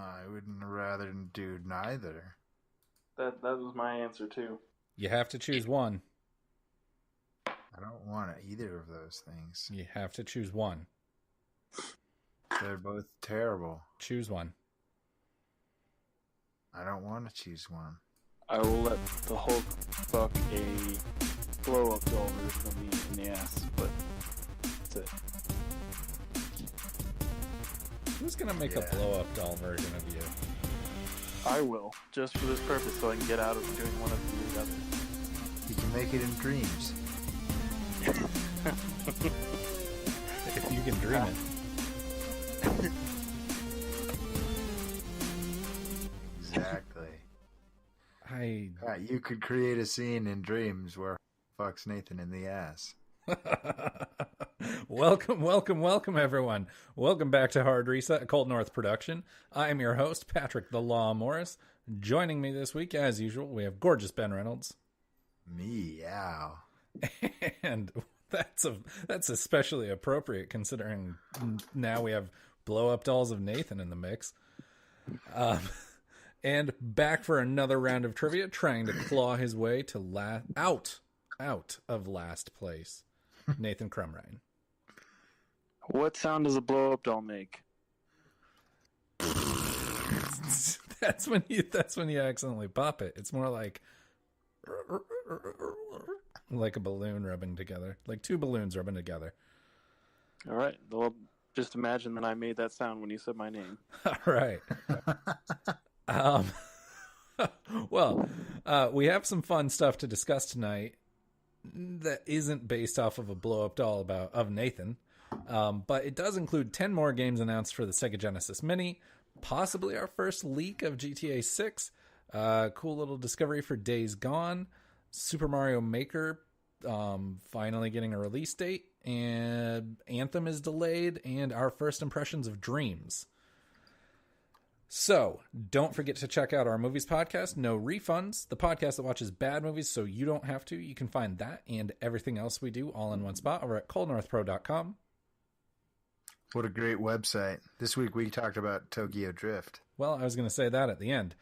I would rather do neither. That was my answer too. You have to choose one. I don't want either of those things. You have to choose one. They're both terrible. Choose one. I don't want to choose one. I will let the Hulk fuck a blow-up doll version of me in the ass, but that's it. Who's gonna make a blow-up doll version of you? I will, just for this purpose, so I can get out of doing one of the other. You can make it in dreams. If you can dream it. Exactly. You could create a scene in dreams where fucks Nathan in the ass. Welcome, everyone. Welcome back to Hard Reset, a Cold North production. I am your host, Patrick the Law Morris. Joining me this week, as usual, we have gorgeous Ben Reynolds. Meow. And that's especially appropriate considering now we have blow-up dolls of Nathan in the mix. And back for another round of trivia, trying to claw his way to out of last place, Nathan Crumrine. What sound does a blow-up doll make? That's when you accidentally pop it. It's more like a balloon rubbing together, like two balloons rubbing together. All right. Well, just imagine that I made that sound when you said my name. All right. Well, we have some fun stuff to discuss tonight that isn't based off of a blow-up doll of Nathan, but it does include 10 more games announced for the Sega Genesis Mini, possibly our first leak of GTA 6, cool little discovery for Days Gone, Super Mario Maker finally getting a release date, and Anthem is delayed, and our first impressions of Dreams. So, don't forget to check out our movies podcast, No Refunds, the podcast that watches bad movies so you don't have to. You can find that and everything else we do all in one spot over at coldnorthpro.com. What a great website. This week we talked about Tokyo Drift. Well, I was going to say that at the end.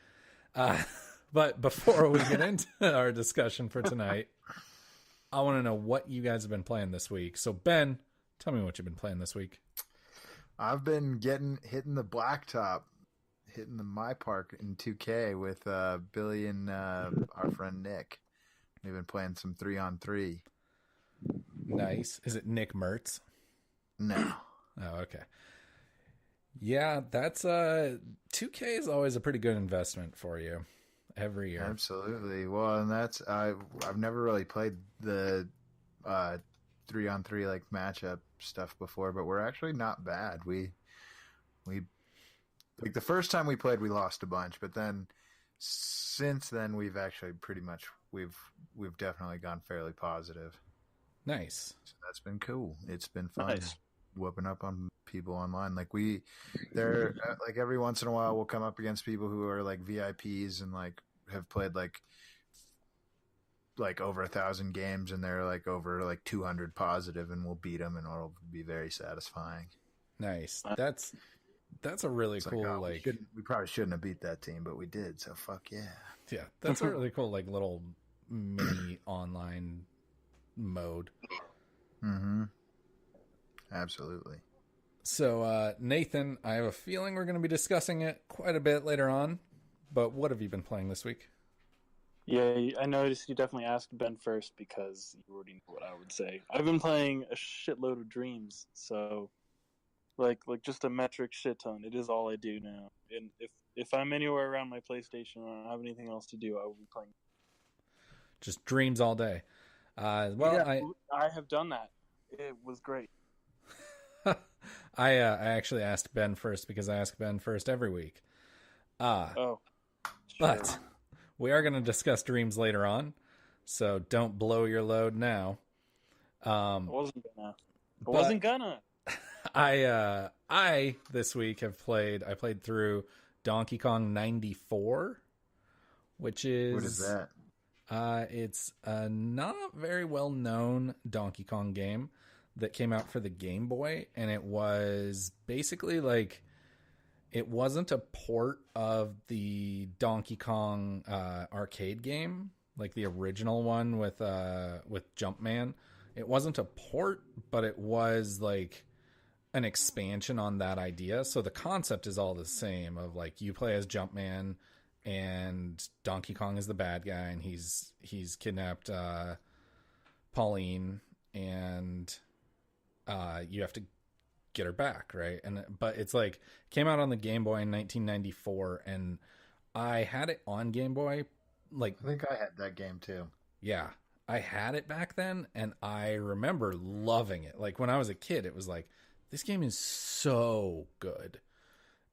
But before we get into our discussion for tonight, I want to know what you guys have been playing this week. So, Ben, tell me what you've been playing this week. I've been hitting the blacktop. Hitting the My Park in 2K with Billy and our friend Nick. We've been playing some 3-on-3. Nice. Is it Nick Mertz? No. Oh, okay. Yeah, that's 2K is always a pretty good investment for you every year. Absolutely. Well, and that's I've never really played the 3-on-3 like matchup stuff before, but we're actually not bad. We like the first time we played, we lost a bunch, but then since then we've actually pretty much we've definitely gone fairly positive. Nice. So that's been cool. It's been fun. Nice. Whooping up on people online. Like they're like every once in a while we'll come up against people who are like VIPs and like have played like over 1,000 games and they're like over like 200 positive, and we'll beat them and it'll be very satisfying. Nice. That's a really cool, we probably shouldn't have beat that team, but we did, so fuck yeah. Yeah, that's a really cool, like, little mini online mode. Mm-hmm. Absolutely. So, Nathan, I have a feeling we're going to be discussing it quite a bit later on, but what have you been playing this week? Yeah, I noticed you definitely asked Ben first because you already know what I would say. I've been playing a shitload of Dreams, so... Like just a metric shit ton. It is all I do now. And if I'm anywhere around my PlayStation and I don't have anything else to do, I will be playing. Just Dreams all day. Well, yeah, I have done that. It was great. I actually asked Ben first because I ask Ben first every week. Sure. But we are going to discuss Dreams later on, so don't blow your load now. I wasn't gonna. I this week I played through Donkey Kong 94, which is... What is that? It's a not very well known Donkey Kong game that came out for the Game Boy, and it was basically like it wasn't a port of the Donkey Kong arcade game, like the original one with Jumpman. It wasn't a port, but it was like an expansion on that idea. So the concept is all the same of like you play as Jumpman and Donkey Kong is the bad guy, and he's kidnapped Pauline, and you have to get her back, right? But it's like came out on the Game Boy in 1994, and I had it on Game Boy. Like I think I had that game too. Yeah, I had it back then, and I remember loving it. Like when I was a kid, it was like, this game is so good.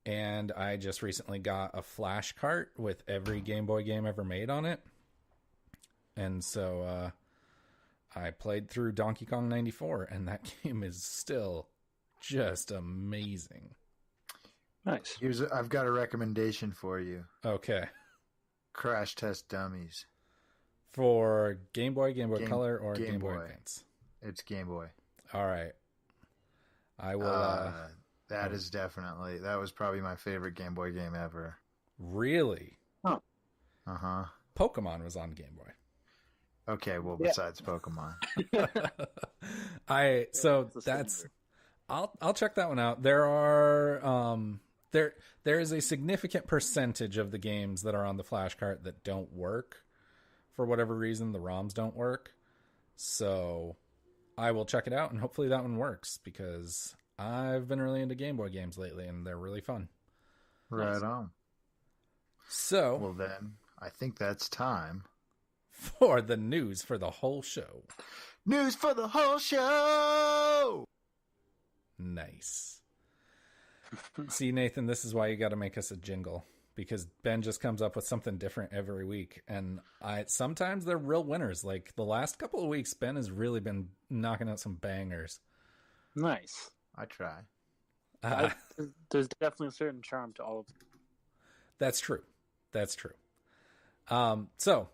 And I just recently got a flash cart with every Game Boy game ever made on it. And so I played through Donkey Kong 94, and that game is still just amazing. Nice. I've got a recommendation for you. Okay. Crash Test Dummies. For Game Boy, Game Boy Color, or Game Boy Advance? It's Game Boy. All right. I will... that was probably my favorite Game Boy game ever. Really? Huh. Uh-huh. Pokemon was on Game Boy. Okay, well, besides Pokemon. I'll check that one out. There are there is a significant percentage of the games that are on the flash cart that don't work for whatever reason. The ROMs don't work, so I will check it out, and hopefully that one works, because I've been really into Game Boy games lately, and they're really fun. Right on. So, well then, I think that's time for the news for the whole show. News for the whole show! Nice. See, Nathan, this is why you got to make us a jingle, because Ben just comes up with something different every week, and sometimes they're real winners. Like the last couple of weeks, Ben has really been knocking out some bangers. Nice. I try. There's definitely a certain charm to all of them. That's true. So,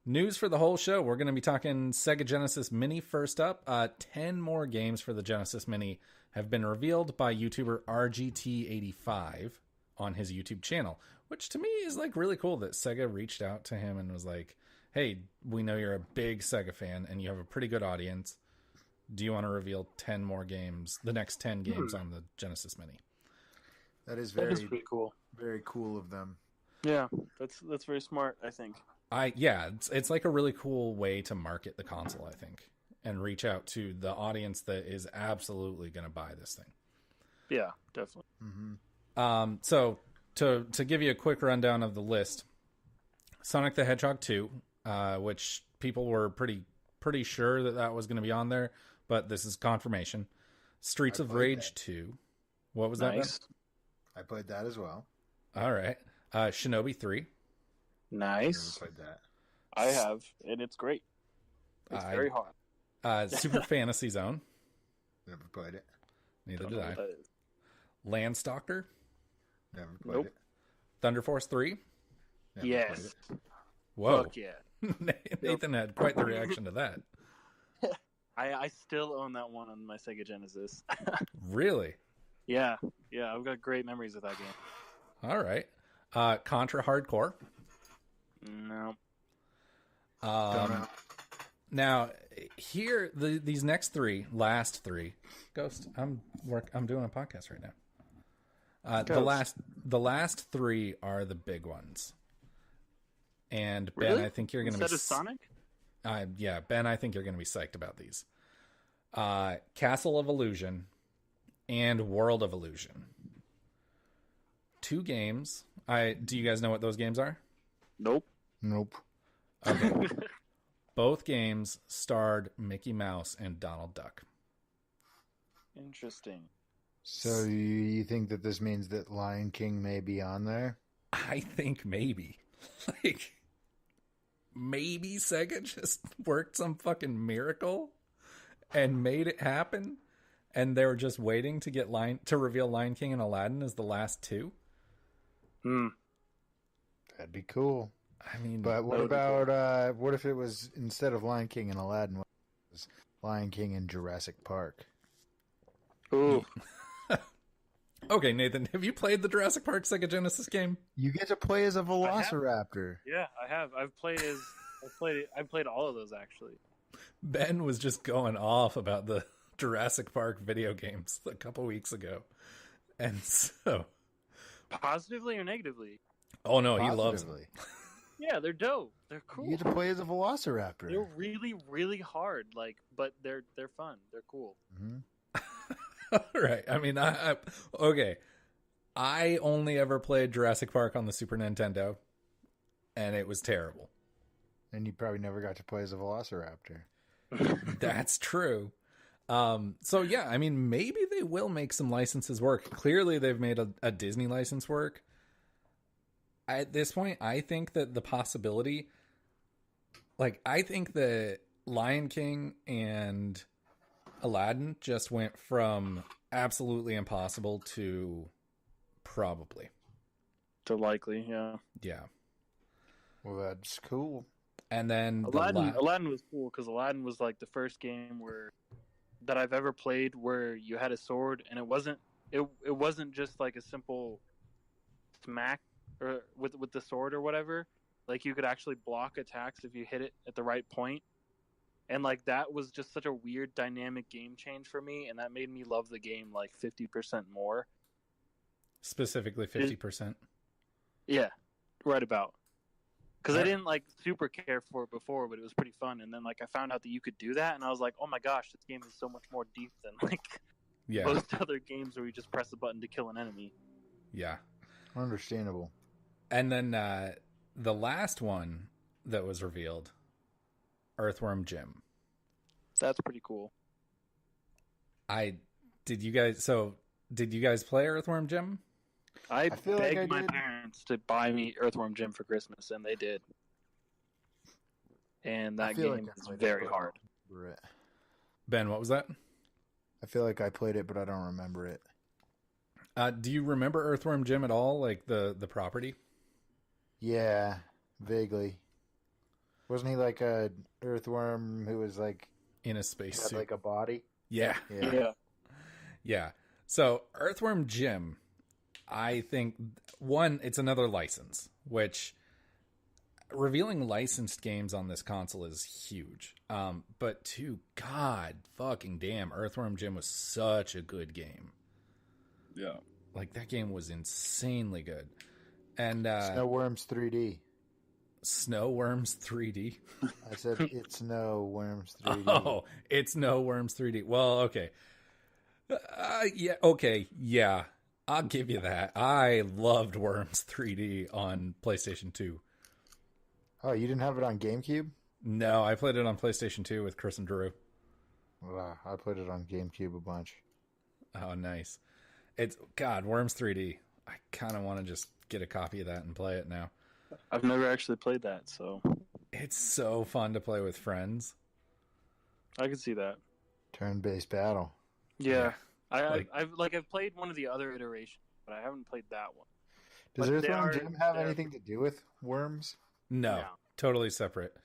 news for the whole show. We're going to be talking Sega Genesis Mini first up. 10 more games for the Genesis Mini have been revealed by YouTuber RGT85 on his YouTube channel, which to me is like really cool that Sega reached out to him and was like, hey, we know you're a big Sega fan and you have a pretty good audience. Do you want to reveal 10 more games, the next 10 games on the Genesis Mini? That is pretty cool. Very cool of them. Yeah, that's very smart, I think. It's like a really cool way to market the console, I think, and reach out to the audience that is absolutely going to buy this thing. Yeah, definitely. Mm-hmm. So to give you a quick rundown of the list, Sonic the Hedgehog 2, which people were pretty sure that was going to be on there, but this is confirmation. Streets of Rage 2. What was that? I played that as well. All right. Shinobi 3. Nice. Never played that. I have, and it's great. It's very hard. Super Fantasy Zone. Never played it. Neither did I. Landstalker. Never played it. Thunder Force 3. Never played it. Whoa. Fuck yeah. Nathan had quite the reaction to that. I still own that one on my Sega Genesis. Really? Yeah, I've got great memories of that game. All right. Contra Hardcore. No. Now, here, these last three. Ghost, I'm doing a podcast right now. The last three are the big ones. And really? Ben, I think you're going to be... Instead of Sonic? Yeah, Ben, I think you're going to be psyched about these. Castle of Illusion and World of Illusion. 2 games. Do you guys know what those games are? Nope. Okay. Both games starred Mickey Mouse and Donald Duck. Interesting. So you think that this means that Lion King may be on there? I think maybe. Like, maybe Sega just worked some fucking miracle and made it happen, and they were just waiting to reveal Lion King and Aladdin as the last 2. That'd be cool. I mean, but what about what if it was, instead of Lion King and Aladdin, what if it was Lion King and Jurassic Park? Ooh. Okay, Nathan, have you played the Jurassic Park Sega Genesis game? You get to play as a velociraptor. Yeah, I have. I played all of those actually. Ben was just going off about the Jurassic Park video games a couple weeks ago. And so... Positively or negatively? Oh, no, he loves them. Positively. Yeah, they're dope. They're cool. You get to play as a velociraptor. They're really, really hard. Like, but they're fun. They're cool. Mm-hmm. All right. I mean, okay. I only ever played Jurassic Park on the Super Nintendo, and it was terrible. And you probably never got to play as a velociraptor. That's true. So yeah, I mean, maybe they will make some licenses work. Clearly, they've made a Disney license work. At this point, I think that the possibility, like, I think that Lion King and Aladdin just went from absolutely impossible to probably. To likely, yeah. Yeah. Well, that's cool. And then Aladdin was cool because Aladdin was like the first game that I've ever played where you had a sword and it wasn't just like a simple smack or with the sword or whatever. Like you could actually block attacks if you hit it at the right point. And like that was just such a weird dynamic game change for me, and that made me love the game like 50% more. Specifically 50%. Yeah, right about. Because I didn't like super care for it before, but it was pretty fun. And then like I found out that you could do that, and I was like, oh my gosh, this game is so much more deep than like most other games where you just press a button to kill an enemy. Yeah. Understandable. And then the last one that was revealed, Earthworm Jim. That's pretty cool. Did you guys play Earthworm Jim? I begged my parents to buy me Earthworm Jim for Christmas, and they did. And that game is very hard. Ben, what was that? I feel like I played it, but I don't remember it. Do you remember Earthworm Jim at all? Like the property? Yeah, vaguely. Wasn't he like a earthworm who was like in a spacesuit, like a body? Yeah. Yeah. So Earthworm Jim, I think it's another license, which revealing licensed games on this console is huge. But two, god fucking damn, Earthworm Jim was such a good game. Yeah. Like that game was insanely good. And Snowworms 3D. Snowworms 3D. I said it's Snowworms 3D. Oh, it's Snowworms 3D. Well, okay. Yeah, okay. Yeah. I'll give you that. I loved Worms 3D on PlayStation 2. Oh, you didn't have it on GameCube? No, I played it on PlayStation 2 with Chris and Drew. Wow, I played it on GameCube a bunch. Oh, nice. Worms 3D. I kind of want to just get a copy of that and play it now. I've never actually played that, so it's so fun to play with friends. I can see that. Turn-based battle. Yeah. I've played one of the other iterations, but I haven't played that one. Does Earthworm Jim have anything to do with worms? No, totally separate.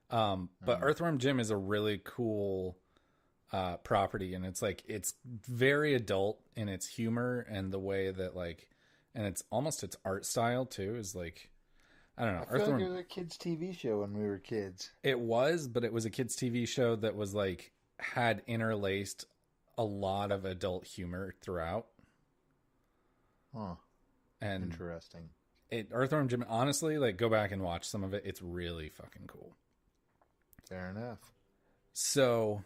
But Earthworm Jim is a really cool property, and it's very adult in its humor and the way that and it's almost its art style too is like, I don't know. I feel like it was a kids' TV show when we were kids. It was, but it was a kids' TV show that was had interlaced a lot of adult humor throughout. Huh. And interesting. Earthworm Jim, honestly, go back and watch some of it. It's really fucking cool. Fair enough. So,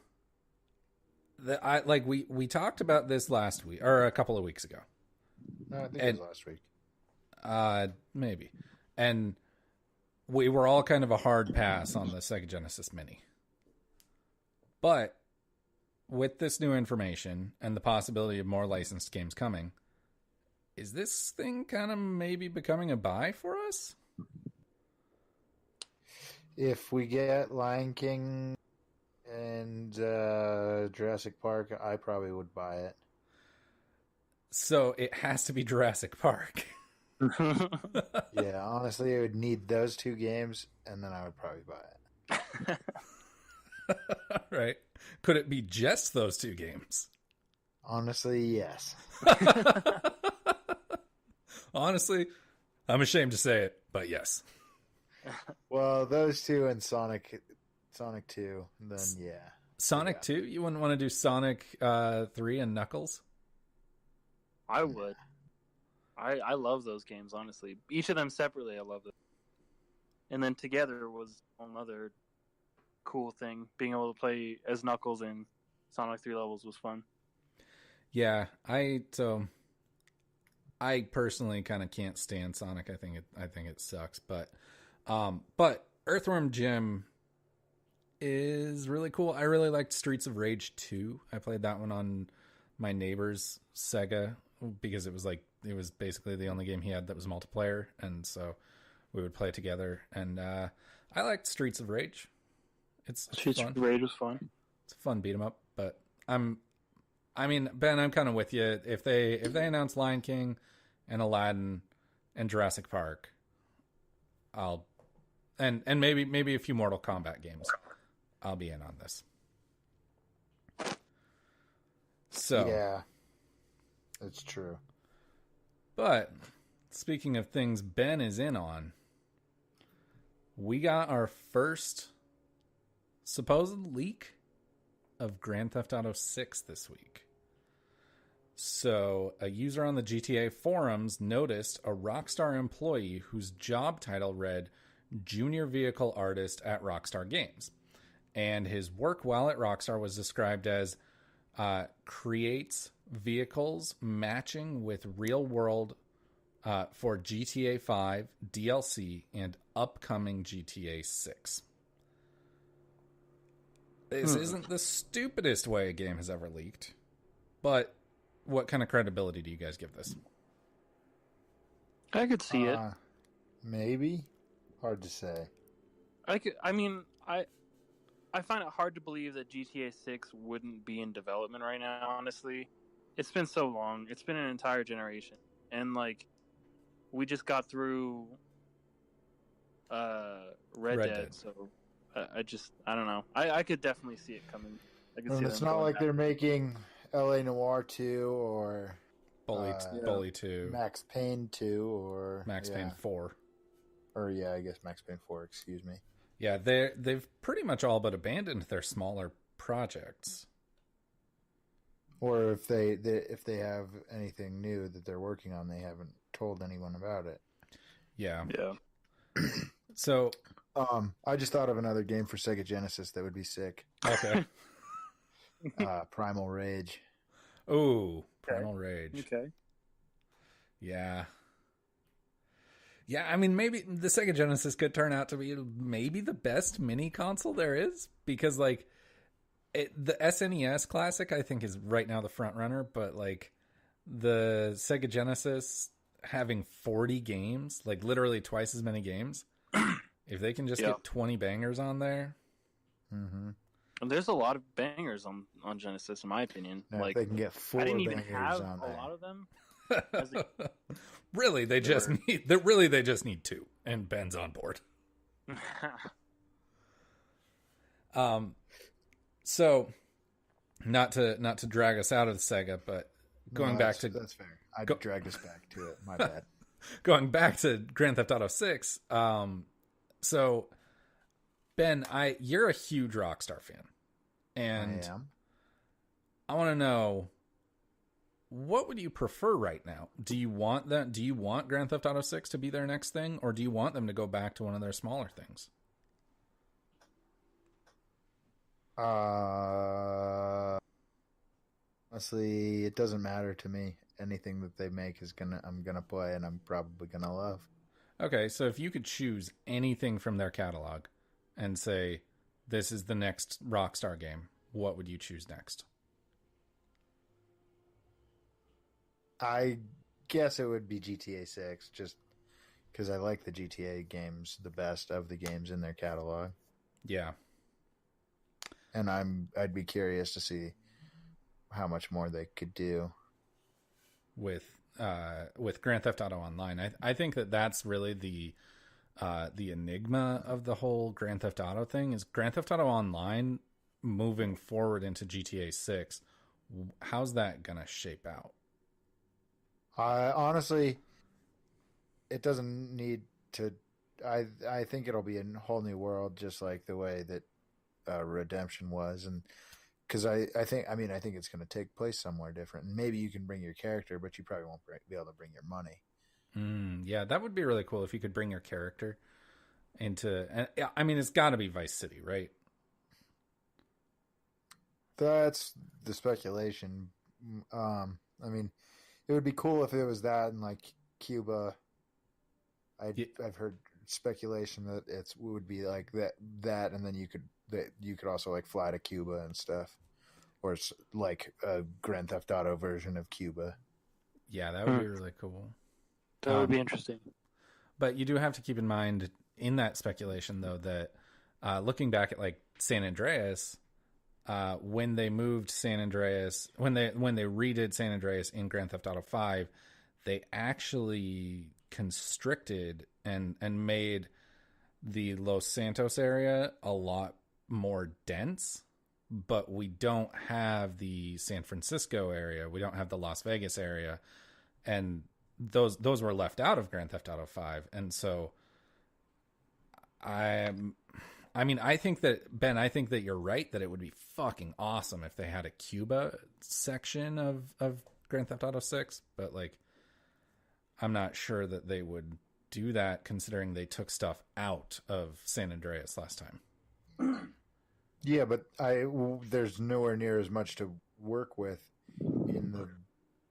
we talked about this last week or a couple of weeks ago. No, I think it was last week. Maybe. And we were all kind of a hard pass on the Sega Genesis Mini. But with this new information and the possibility of more licensed games coming, is this thing kind of maybe becoming a buy for us? If we get Lion King and Jurassic Park, I probably would buy it. So it has to be Jurassic Park. Yeah, honestly, I would need those two games, and then I would probably buy it. All right. Could it be just those two games? Honestly, yes. Honestly, I'm ashamed to say it, but yes. Well, those two and Sonic 2, then yeah. Sonic 2? You wouldn't want to do Sonic 3 and Knuckles? I would. I love those games, honestly. Each of them separately, I love them. And then together was another cool thing. Being able to play as Knuckles in Sonic 3 levels was fun. Yeah, I personally kind of can't stand Sonic. I think it sucks, but Earthworm Jim is really cool. I really liked Streets of Rage 2. I played that one on my neighbor's Sega because it was basically the only game he had that was multiplayer, and so we would play together. And I liked Streets of Rage. It's Streets fun. of Rage was fun. It's a fun beat 'em up, but Ben, I'm kind of with you. If they announce Lion King and Aladdin and Jurassic Park, and maybe a few Mortal Kombat games, I'll be in on this. So yeah, it's true. But speaking of things Ben is in on, we got our first supposed leak of Grand Theft Auto 6 this week. So, a user on the GTA forums noticed a Rockstar employee whose job title read Junior Vehicle Artist at Rockstar Games. And his work while at Rockstar was described as creates vehicles matching with real world for GTA 5, DLC, and upcoming GTA 6. This isn't the stupidest way a game has ever leaked, but what kind of credibility do you guys give this? I could see it. Maybe. Hard to say. I find it hard to believe that GTA 6 wouldn't be in development right now, honestly. It's been so long. It's been an entire generation. And, we just got through Red Dead, so I don't know. I could definitely see it coming. I could see it's not like they're making LA Noire 2 or Bully 2, Max Payne 2 or Max Payne 4. Or I guess Max Payne 4, excuse me. Yeah, they've pretty much all but abandoned their smaller projects. Or if they have anything new that they're working on, they haven't told anyone about it. Yeah. Yeah. So, I just thought of another game for Sega Genesis that would be sick. Okay. Primal Rage. Oh, Primal Rage. Okay. Yeah. Yeah, I mean, maybe the Sega Genesis could turn out to be maybe the best mini console there is, because the SNES Classic, I think, is right now the front runner, but the Sega Genesis having 40 games, literally twice as many games, if they can just get 20 bangers on there. Mm-hmm. And there's a lot of bangers on Genesis, in my opinion. Now, if they can get 4 I didn't bangers even have on a there. lot of them. Really, they just need 2, and Ben's on board. So not to drag us out of the Sega, but that's fair. I dragged us back to it. My bad. Going back to Grand Theft Auto 6. So Ben, you're a huge Rockstar fan, and I am. I want to know, what would you prefer right now? Do you want Grand Theft Auto 6 to be their next thing, or do you want them to go back to one of their smaller things? Honestly, it doesn't matter to me. Anything that they make I'm gonna play, and I'm probably gonna love. Okay, so if you could choose anything from their catalog and say, this is the next Rockstar game, what would you choose next? I guess it would be GTA 6, just because I like the GTA games the best of the games in their catalog. Yeah. And I'd be curious to see how much more they could do with Grand Theft Auto Online. I think that's really the enigma of the whole Grand Theft Auto thing, is Grand Theft Auto Online moving forward into GTA 6. How's that gonna shape out? Honestly, it doesn't need to. I think it'll be a whole new world, just like the way that Redemption was, and because I think it's going to take place somewhere different. And maybe you can bring your character, but you probably won't be able to bring your money. Yeah, that would be really cool if you could bring your character into. I mean, it's got to be Vice City, right? That's the speculation. I mean, it would be cool if it was that in like Cuba. I've heard speculation that it would be like that, and then you could also like fly to Cuba and stuff, or it's like a Grand Theft Auto version of Cuba. Yeah, that would be really cool. That would be interesting. But you do have to keep in mind in that speculation, though, that looking back at like San Andreas, when they moved San Andreas, when they redid San Andreas in Grand Theft Auto 5, they actually constricted and made the Los Santos area a lot more dense, but we don't have the San Francisco area, we don't have the Las Vegas area, and those were left out of Grand Theft Auto 5. And so I think that you're right, that it would be fucking awesome if they had a Cuba section of Grand Theft Auto 6, but like I'm not sure that they would do that considering they took stuff out of San Andreas last time. Yeah, but there's nowhere near as much to work with in the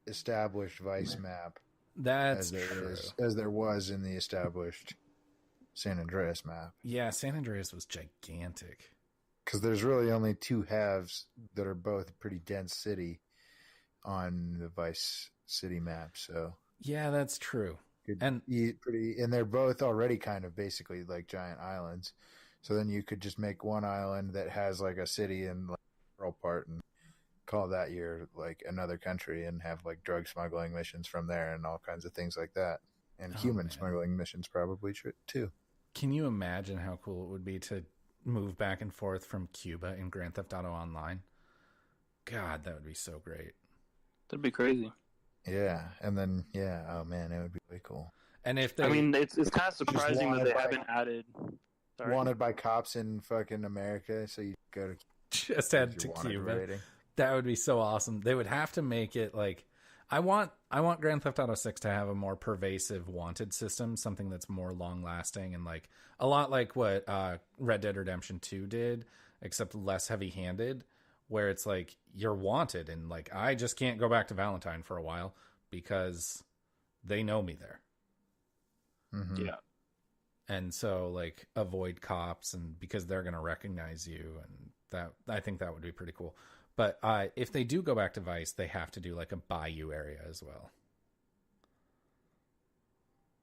established Vice map. That's true. As there was in the established San Andreas map. Yeah, San Andreas was gigantic. Because there's really only two halves that are both pretty dense city on the Vice City map. So yeah, that's true. And they're both already kind of basically like giant islands. So then you could just make one island that has like a city and like a rural part and call that your like another country and have like drug smuggling missions from there and all kinds of things like that. And human smuggling missions probably too. Can you imagine how cool it would be to move back and forth from Cuba in Grand Theft Auto Online? God, that would be so great. That'd be crazy. Yeah, and then oh man, it would be really cool. And if it's kind of surprising that they haven't added. Sorry. Wanted by cops in fucking America, so you go to just head to Cuba. Rating. That would be so awesome. They would have to make it like I want Grand Theft Auto 6 to have a more pervasive wanted system, something that's more long lasting and like a lot like what Red Dead Redemption 2 did, except less heavy handed, where it's like you're wanted and like I just can't go back to Valentine for a while because they know me there. Mm-hmm. Yeah. And so like avoid cops and because they're going to recognize you, and that I think that would be pretty cool. But if they do go back to Vice, they have to do like a bayou area as well.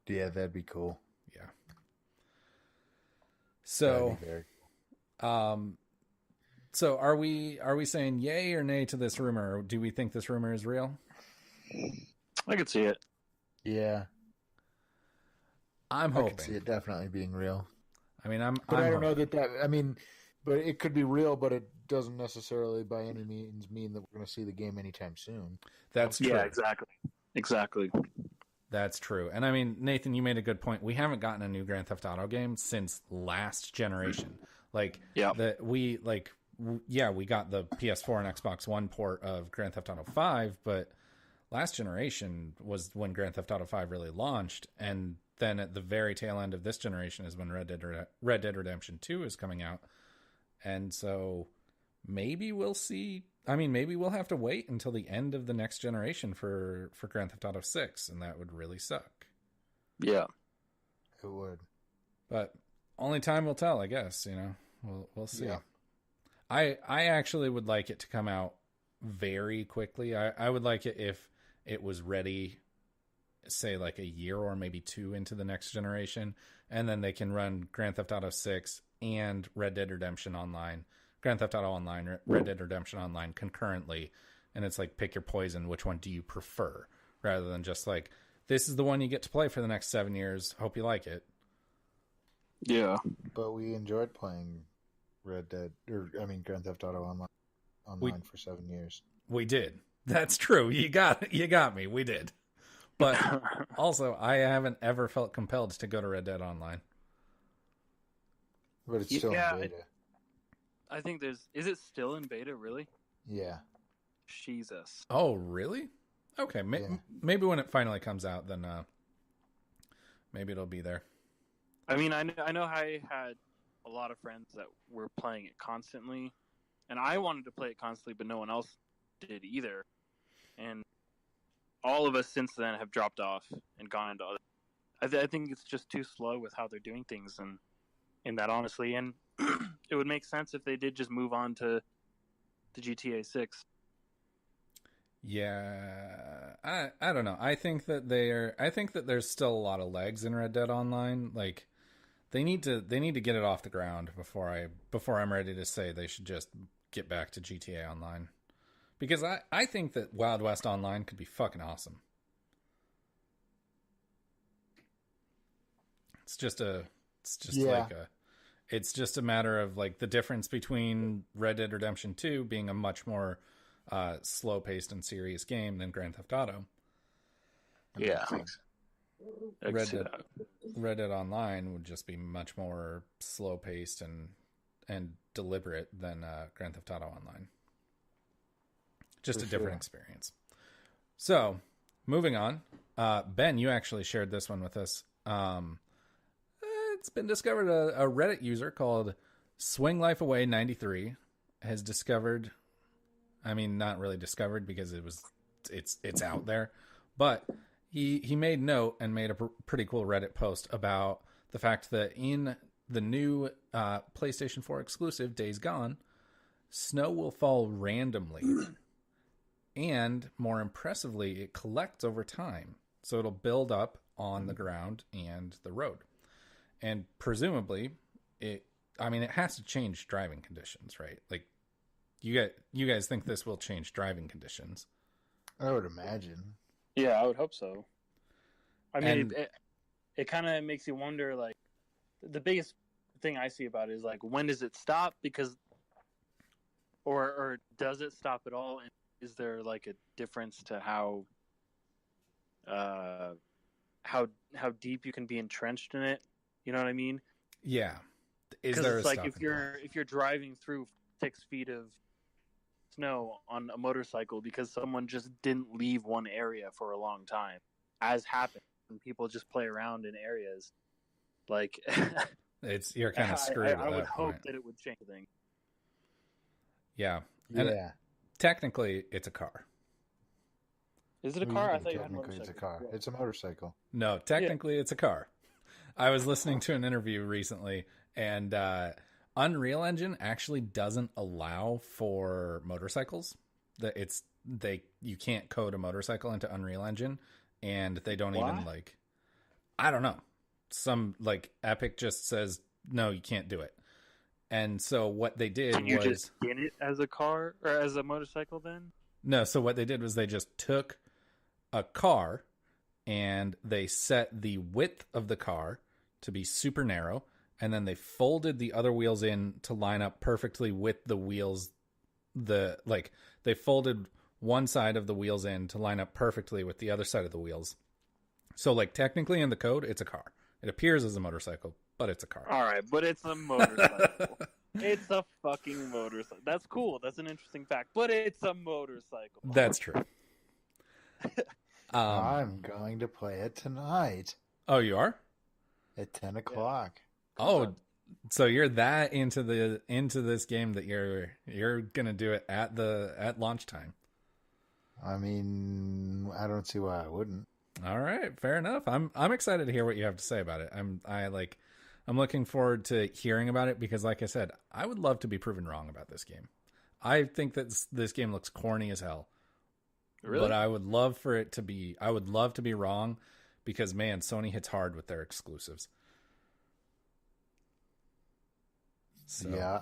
Yeah, that'd be cool. Yeah. So, so are we saying yay or nay to this rumor? Or do we think this rumor is real? I could see it. Yeah. I'm hoping. I can see it definitely being real. I mean, But I don't know that. I mean, but it could be real, but it doesn't necessarily by any means mean that we're going to see the game anytime soon. That's true. Yeah, exactly. That's true. And I mean, Nathan, you made a good point. We haven't gotten a new Grand Theft Auto game since last generation. Like, we got the PS4 and Xbox One port of Grand Theft Auto 5, but last generation was when Grand Theft Auto 5 really launched, and then at the very tail end of this generation is when Red Dead Redemption 2 is coming out. And so maybe we'll see. I mean, maybe we'll have to wait until the end of the next generation for Grand Theft Auto 6, and that would really suck. Yeah. It would. But only time will tell, I guess, you know. We'll see. Yeah. I actually would like it to come out very quickly. I would like it if it was ready, say like a year or maybe 2 into the next generation, and then they can run Grand Theft Auto 6 and Red Dead Redemption Online, Grand Theft Auto Online, Red Dead Redemption Online concurrently, and it's like pick your poison, which one do you prefer, rather than just like this is the one you get to play for the next 7 years, hope you like it. Yeah. But we enjoyed playing Grand Theft Auto Online for 7 years. We did. That's true. You got me. We did. But also, I haven't ever felt compelled to go to Red Dead Online. But it's still in beta. I think there's... Is it still in beta, really? Yeah. Jesus. Oh, really? Okay, maybe when it finally comes out, then maybe it'll be there. I mean, I know I had a lot of friends that were playing it constantly, and I wanted to play it constantly, but no one else did either. And all of us since then have dropped off and gone into other... I think it's just too slow with how they're doing things, and in that, honestly. And it would make sense if they did just move on to GTA 6. Yeah, I don't know. I think that there's still a lot of legs in Red Dead Online. Like they need to get it off the ground before I'm ready to say they should just get back to GTA Online. Because I think that Wild West Online could be fucking awesome. It's just a matter of like the difference between Red Dead Redemption 2 being a much more slow-paced and serious game than Grand Theft Auto. Yeah. Red Dead Online would just be much more slow-paced and deliberate than Grand Theft Auto Online. Just a different experience. So, moving on. Ben, you actually shared this one with us. It's been discovered a Reddit user called Swing Life Away 93 has discovered... I mean, not really discovered because it's out there, but he made note and made a pretty cool Reddit post about the fact that in the new PlayStation 4 exclusive Days Gone, snow will fall randomly, and more impressively, it collects over time, so it'll build up on the ground and the road, and presumably it has to change driving conditions, right? Like. You guys think this will change driving conditions? I would imagine. Yeah, I would hope so. I mean, it kind of makes you wonder, like, the biggest thing I see about it is, like, when does it stop? Because, or does it stop at all? And is there, like, a difference to how deep you can be entrenched in it? You know what I mean? Yeah. Because it's like if you're driving through 6 feet of snow on a motorcycle because someone just didn't leave one area for a long time, as happens when people just play around in areas, like you're kind of screwed. I would hope that it would change things. Yeah, and technically, it's a car. Is it a car? I thought technically it's a car. It's a motorcycle. No, technically it's a car. I was listening to an interview recently, and Unreal Engine actually doesn't allow for motorcycles. You can't code a motorcycle into Unreal Engine, and they don't even like. I don't know. Some like Epic just says no, you can't do it. And so what they did Can you just get it as a car or as a motorcycle then? No. So what they did was they just took a car and they set the width of the car to be super narrow. And then they folded the other wheels in to line up perfectly with the wheels. They folded one side of the wheels in to line up perfectly with the other side of the wheels. So, like, technically in the code, it's a car. It appears as a motorcycle, but it's a car. All right, but it's a motorcycle. It's a fucking motorcycle. That's cool. That's an interesting fact. But it's a motorcycle. That's true. I'm going to play it tonight. Oh, you are? At 10 o'clock. Oh, so you're that into this game that you're gonna do it at launch time. I mean, I don't see why I wouldn't. All right, fair enough. I'm excited to hear what you have to say about it. I'm looking forward to hearing about it because, like I said, I would love to be proven wrong about this game. I think that this game looks corny as hell. Really? But I would love for it to be. I would love to be wrong because, man, Sony hits hard with their exclusives. So. Yeah.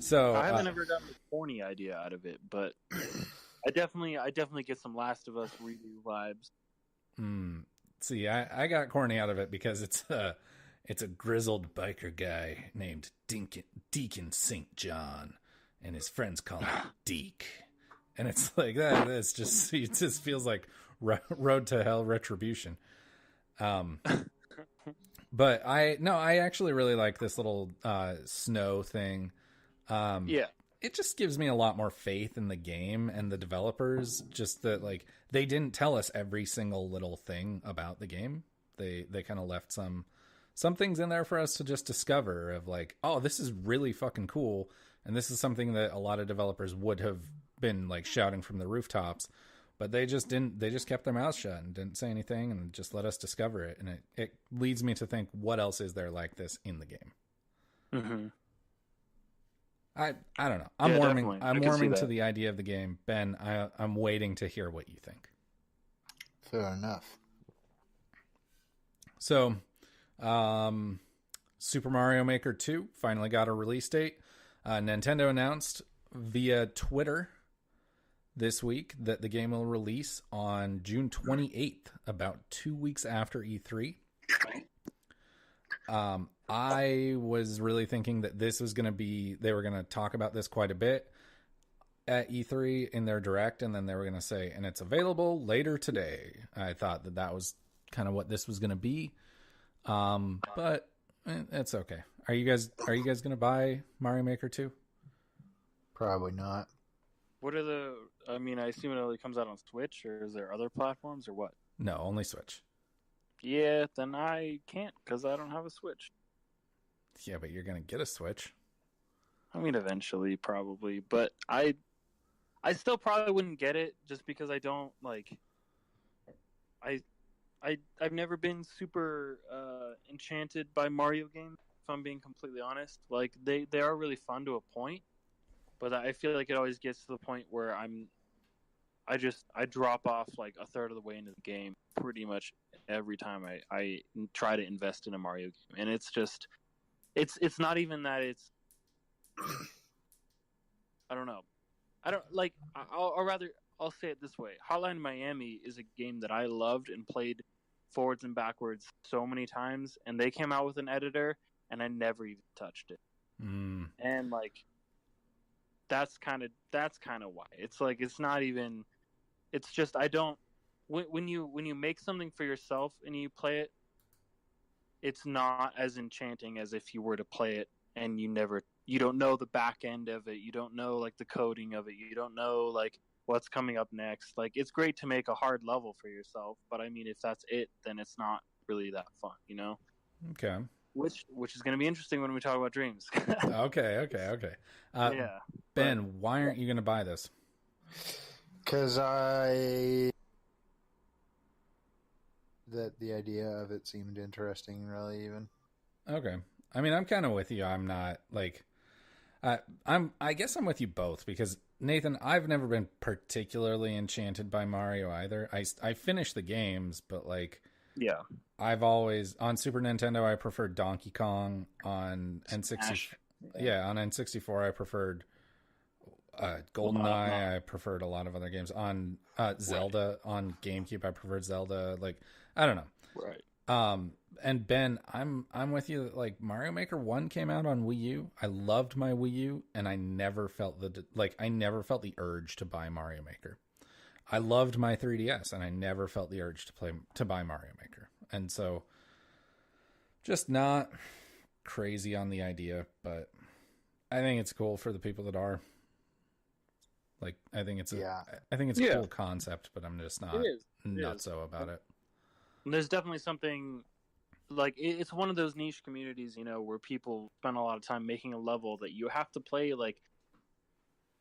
So I haven't ever gotten the corny idea out of it, but I definitely get some Last of Us review vibes. See, I got corny out of it because it's a grizzled biker guy named Deacon St. John, and his friends call him Deke. And it's like that. It just feels like Road to Hell Retribution. But I actually really like this little snow thing. Yeah. It just gives me a lot more faith in the game and the developers. Just that, like, they didn't tell us every single little thing about the game. They kind of left some things in there for us to just discover of, like, oh, this is really fucking cool. And this is something that a lot of developers would have been, like, shouting from the rooftops, but they just didn't. They just kept their mouths shut and didn't say anything and just let us discover it. And it leads me to think, what else is there like this in the game? Mm-hmm. I don't know. I'm warming. Definitely. I'm warming to the idea of the game, Ben. I'm waiting to hear what you think. Fair enough. So, Super Mario Maker 2 finally got a release date. Nintendo announced via Twitter this week that the game will release on June 28th, about 2 weeks after E3. I was really thinking that this was going to be, they were going to talk about this quite a bit at E3 in their direct, and then they were going to say, and it's available later today. I thought that was kind of what this was going to be. But it's okay. Are you guys going to buy Mario Maker 2? Probably not. What are I assume it only comes out on Switch, or is there other platforms, or what? No, only Switch. Yeah, then I can't, because I don't have a Switch. Yeah, but you're going to get a Switch. I mean, eventually, probably. But I still probably wouldn't get it, just because I don't, like... I've never been super enchanted by Mario games, if I'm being completely honest. Like, they are really fun to a point, but I feel like it always gets to the point where I drop off like a third of the way into the game pretty much every time I try to invest in a Mario game. And it's just, it's not even that it's, I don't know. I'll say it this way. Hotline Miami is a game that I loved and played forwards and backwards so many times, and they came out with an editor, and I never even touched it. And like, that's kind of why. It's like, it's not even. It's just I don't. When you make something for yourself and you play it, it's not as enchanting as if you were to play it and you don't know the back end of it. You don't know like the coding of it. You don't know like what's coming up next. Like, it's great to make a hard level for yourself, but I mean, if that's it, then it's not really that fun, you know? Okay. Which is going to be interesting when we talk about Dreams. Okay. Yeah. Ben, why aren't you going to buy this? Because the idea of it seemed interesting, really, even. Okay. I mean, I'm kind of with you. I'm not like, I guess I'm with you both, because Nathan, I've never been particularly enchanted by Mario either. I finished the games, but like, yeah, I've always on Super Nintendo I preferred Donkey Kong. On N64, on N64 I preferred GoldenEye. I preferred a lot of other games. On Zelda, on GameCube I preferred Zelda. Like, I don't know. Right. And Ben, I'm with you. Like, Mario Maker 1 came out on Wii U. I loved my Wii U, and I never felt the urge to buy Mario Maker. I loved my 3DS, and I never felt the urge to buy Mario Maker. And so, just not crazy on the idea, but I think it's cool for the people that are. Like, I think it's a cool concept, but I'm just not so about it. And there's definitely something, like, it's one of those niche communities, you know, where people spend a lot of time making a level that you have to play like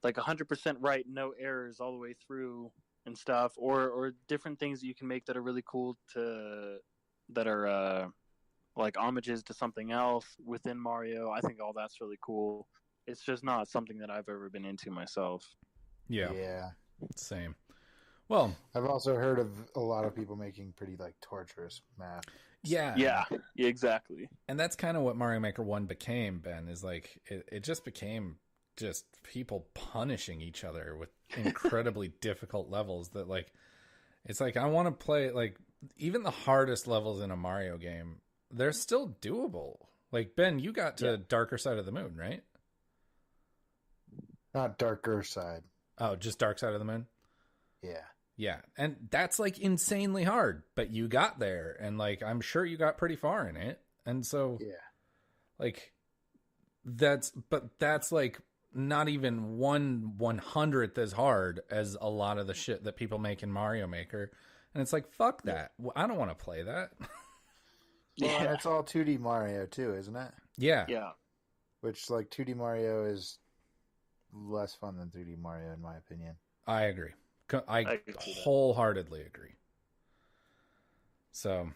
100% right, no errors all the way through and stuff, or different things that you can make that are really cool that are like homages to something else within Mario. I think all that's really cool. It's just not something that I've ever been into myself. Yeah. Same. Well, I've also heard of a lot of people making pretty like torturous math. Yeah, exactly. And that's kind of what Mario Maker 1 became, Ben, is like it just became just people punishing each other with incredibly difficult levels that, like, it's like, I want to play, like, even the hardest levels in a Mario game, they're still doable. Like, Ben, you got to Darker Side of the Moon, right? Not Darker Side. Oh, just Dark Side of the Moon? Yeah. Yeah, and that's like insanely hard, but you got there, and like I'm sure you got pretty far in it, and so Yeah. like that's like not even 1/100th as hard as a lot of the shit that people make in Mario Maker, and it's like fuck that. Well, I don't want to play that. Well, and it's all 2D Mario too, isn't it? Yeah. Yeah. Which, like, 2D Mario is less fun than 3D Mario, in my opinion. I agree. I can see that. wholeheartedly agree. So,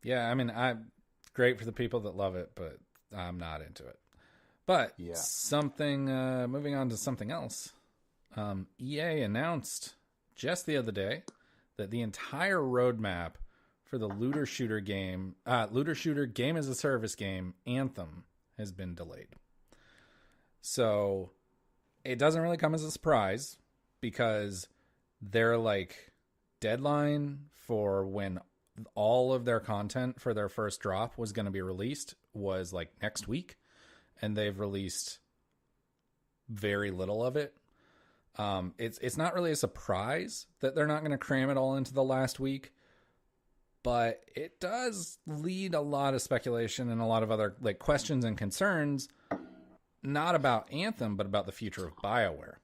yeah, I mean, I'm great for the people that love it, but I'm not into it. But Yeah. something, moving on to something else. EA announced just the other day that the entire roadmap for the looter shooter game as a service game, Anthem, has been delayed. So it doesn't really come as a surprise because their like deadline for when all of their content for their first drop was going to be released was like next week, and they've released very little of it. It's not really a surprise that they're not going to cram it all into the last week, but it does lead a lot of speculation and a lot of other like questions and concerns, not about Anthem, but about the future of BioWare.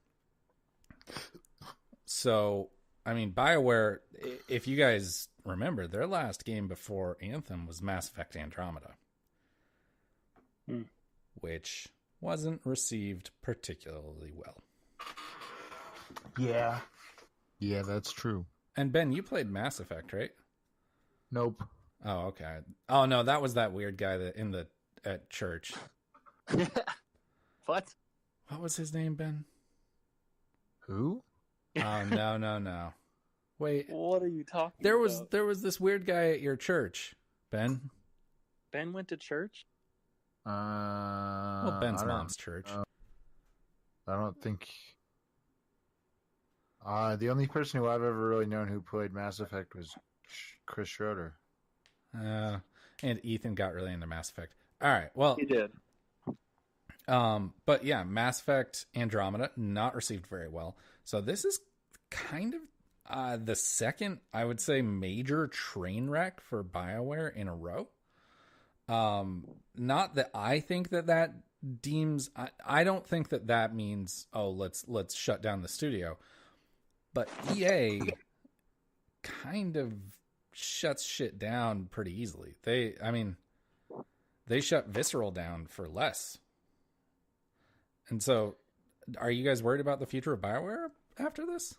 So, I mean, BioWare, if you guys remember, their last game before Anthem was Mass Effect Andromeda, which wasn't received particularly well. Yeah. Yeah, that's true. And Ben, you played Mass Effect, right? Nope. Oh, okay. Oh no, that was that weird guy that at church. What? What was his name, Ben? Who? Oh no. Wait. What are you talking There about? was this weird guy at your church, Ben. Ben went to church? Well, Ben's mom's church. I don't think. The only person who I've ever really known who played Mass Effect was Chris Schroeder. And Ethan got really into Mass Effect. All right. Well, He did. But yeah, Mass Effect Andromeda not received very well. So this is kind of the second, I would say, major train wreck for BioWare in a row. Not that I think that deems. I don't think that means, oh, let's shut down the studio. But EA kind of shuts shit down pretty easily. They shut Visceral down for less. And so, are you guys worried about the future of BioWare after this?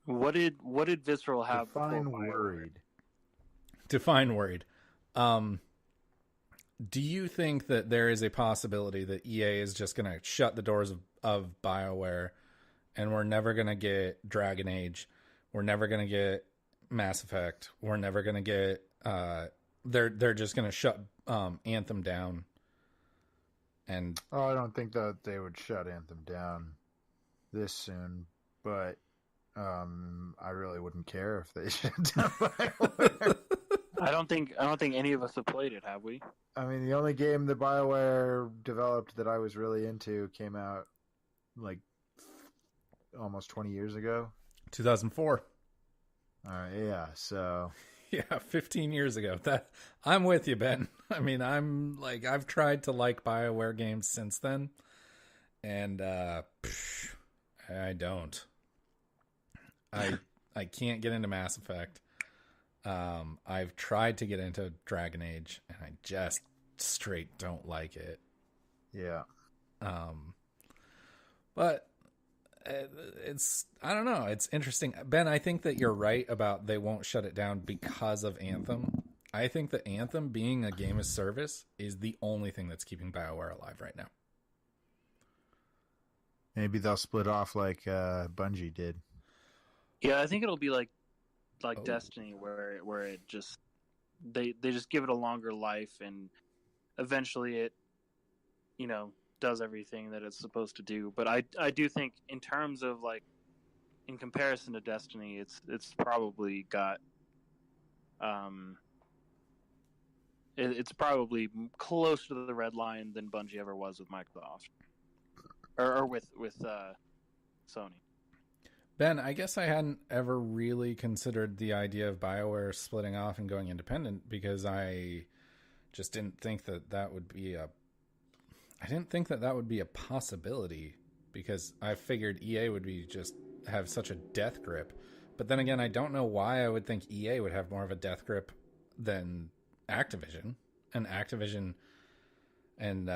What did Visceral have? Define before BioWare? worried. Define worried. Do you think that there is a possibility that EA is just going to shut the doors of BioWare, and we're never going to get Dragon Age, we're never going to get Mass Effect, we're never going to get they're just going to shut Anthem down? And I don't think that they would shut Anthem down this soon, but I really wouldn't care if they shut down BioWare. I don't think any of us have played it, have we? I mean, the only game that BioWare developed that I was really into came out like almost 20 years ago. 2004. Yeah, so Yeah, 15 years ago. That I'm with you, Ben. I mean, I've tried to like BioWare games since then, and I don't. I can't get into Mass Effect. I've tried to get into Dragon Age, and I just straight don't like it. yeah. But it's, I don't know. It's interesting. Ben, I think that you're right about they won't shut it down because of Anthem. I think that Anthem being a game as service is the only thing that's keeping BioWare alive right now. Maybe they'll split off like Bungie did. Yeah, I think it'll be like Destiny, where it just they just give it a longer life, and eventually it, does everything that it's supposed to do. But I do think in terms of like in comparison to Destiny, it's probably got it's probably closer to the red line than Bungie ever was with Microsoft or with Sony. Ben, I guess I hadn't ever really considered the idea of BioWare splitting off and going independent because I just didn't think that would be a. I didn't think that would be a possibility because I figured EA would be just have such a death grip. But then again, I don't know why I would think EA would have more of a death grip than Activision, and Activision and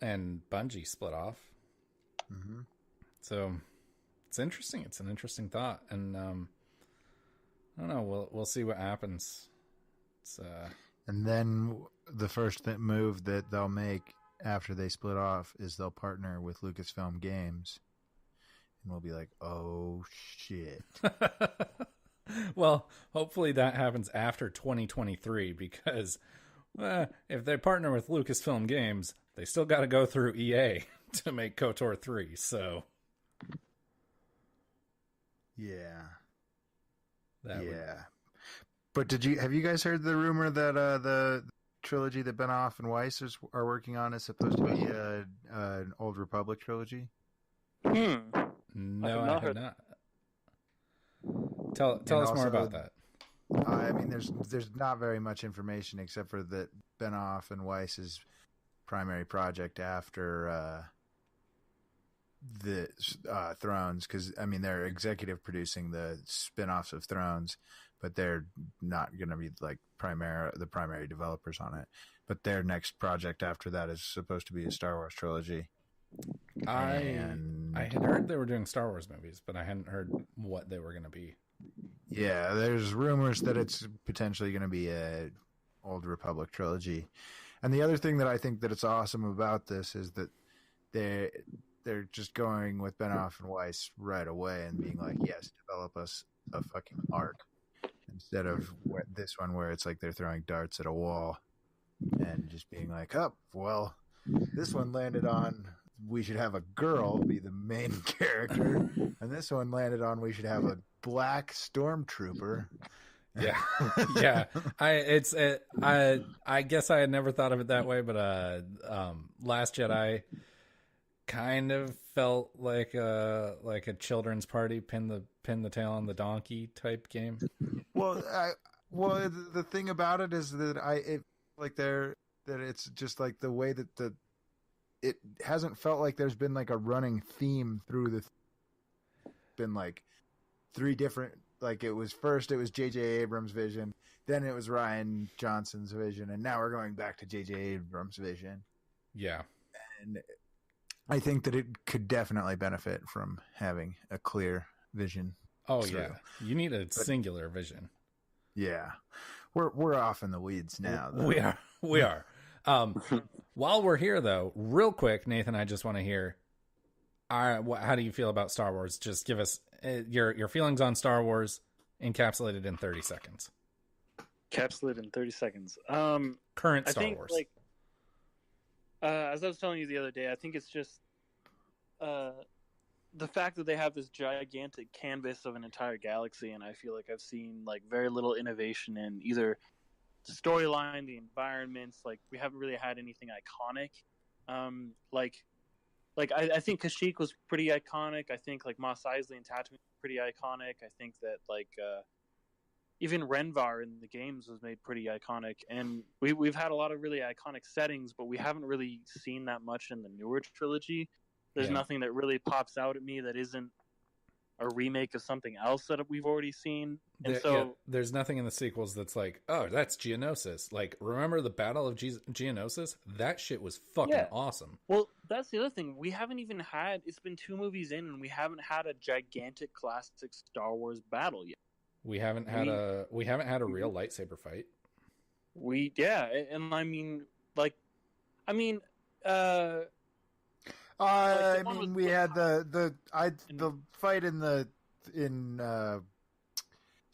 Bungie split off. Mm-hmm. So it's interesting. It's an interesting thought, and I don't know. We'll see what happens. It's And then the first move that they'll make after they split off is they'll partner with Lucasfilm Games, and we'll be like, "Oh shit!" Well, hopefully that happens after 2023 because if they partner with Lucasfilm Games, they still got to go through EA to make KOTOR 3. So, yeah. Would... But have you guys heard the rumor that the trilogy that Benoff and Weiss are working on is supposed to be an Old Republic trilogy? No, I have not. Tell us more about that. I mean, there's not very much information except for that Benoff and Weiss's primary project after the Thrones, because I mean they're executive producing the spin-offs of Thrones, but they're not going to be like the primary developers on it. But their next project after that is supposed to be a Star Wars trilogy. I had heard they were doing Star Wars movies, but I hadn't heard what they were going to be. Yeah, there's rumors that it's potentially going to be a Old Republic trilogy. And the other thing that I think that it's awesome about this is that they're just going with Benoff and Weiss right away and being like, yes, develop us a fucking arc, instead of this one where it's like they're throwing darts at a wall and just being like, oh, well, this one landed on we should have a girl be the main character, and this one landed on we should have a black stormtrooper. Yeah, yeah. I guess I had never thought of it that way, but Last Jedi kind of felt like a children's party pin the tail on the donkey type game. Well, the thing about it is that it's just like the way that it hasn't felt like there's been like a running theme through been like three different, like it was J.J. Abrams' vision, then it was Rian Johnson's vision, and now we're going back to J.J. Abrams' vision. Yeah. And I think that it could definitely benefit from having a clear vision. Oh, yeah. You need a singular vision. Yeah. We're off in the weeds now, though. We are. While we're here, though, real quick, Nathan, I just want to hear, how do you feel about Star Wars? Just give us your feelings on Star Wars encapsulated in 30 seconds. Encapsulated in 30 seconds. Current Star Wars. Like, as I was telling you the other day, I think it's just the fact that they have this gigantic canvas of an entire galaxy, and I feel like I've seen like very little innovation in either the storyline, the environments. Like we haven't really had anything iconic. I think Kashyyyk was pretty iconic. I think like Mos Eisley and Tatooine was pretty iconic. I think that even Renvar in the games was made pretty iconic, and we've had a lot of really iconic settings, but we haven't really seen that much in the newer trilogy. There's nothing that really pops out at me that isn't a remake of something else that we've already seen. And there's nothing in the sequels that's like, oh, that's Geonosis. Like, remember the Battle of Geonosis? That shit was fucking awesome. Well, that's the other thing. We haven't even had. It's been 2 movies in, and we haven't had a gigantic classic Star Wars battle yet. We haven't had a real lightsaber fight. We had the fight in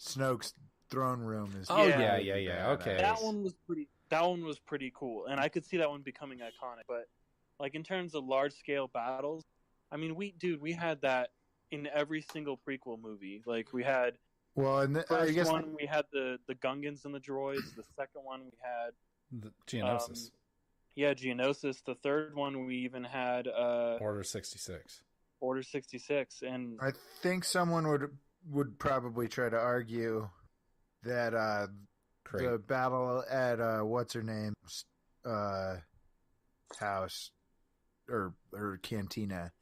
Snoke's throne room. Okay. That one was pretty cool, and I could see that one becoming iconic. But like in terms of large scale battles, I mean, we had that in every single prequel movie. Like we had. Well, and I guess one we had the Gungans and the droids. The second one we had the Geonosis. Geonosis. The third one we even had Order 66. Order 66, and I think someone would probably try to argue that the battle at what's her name's house or cantina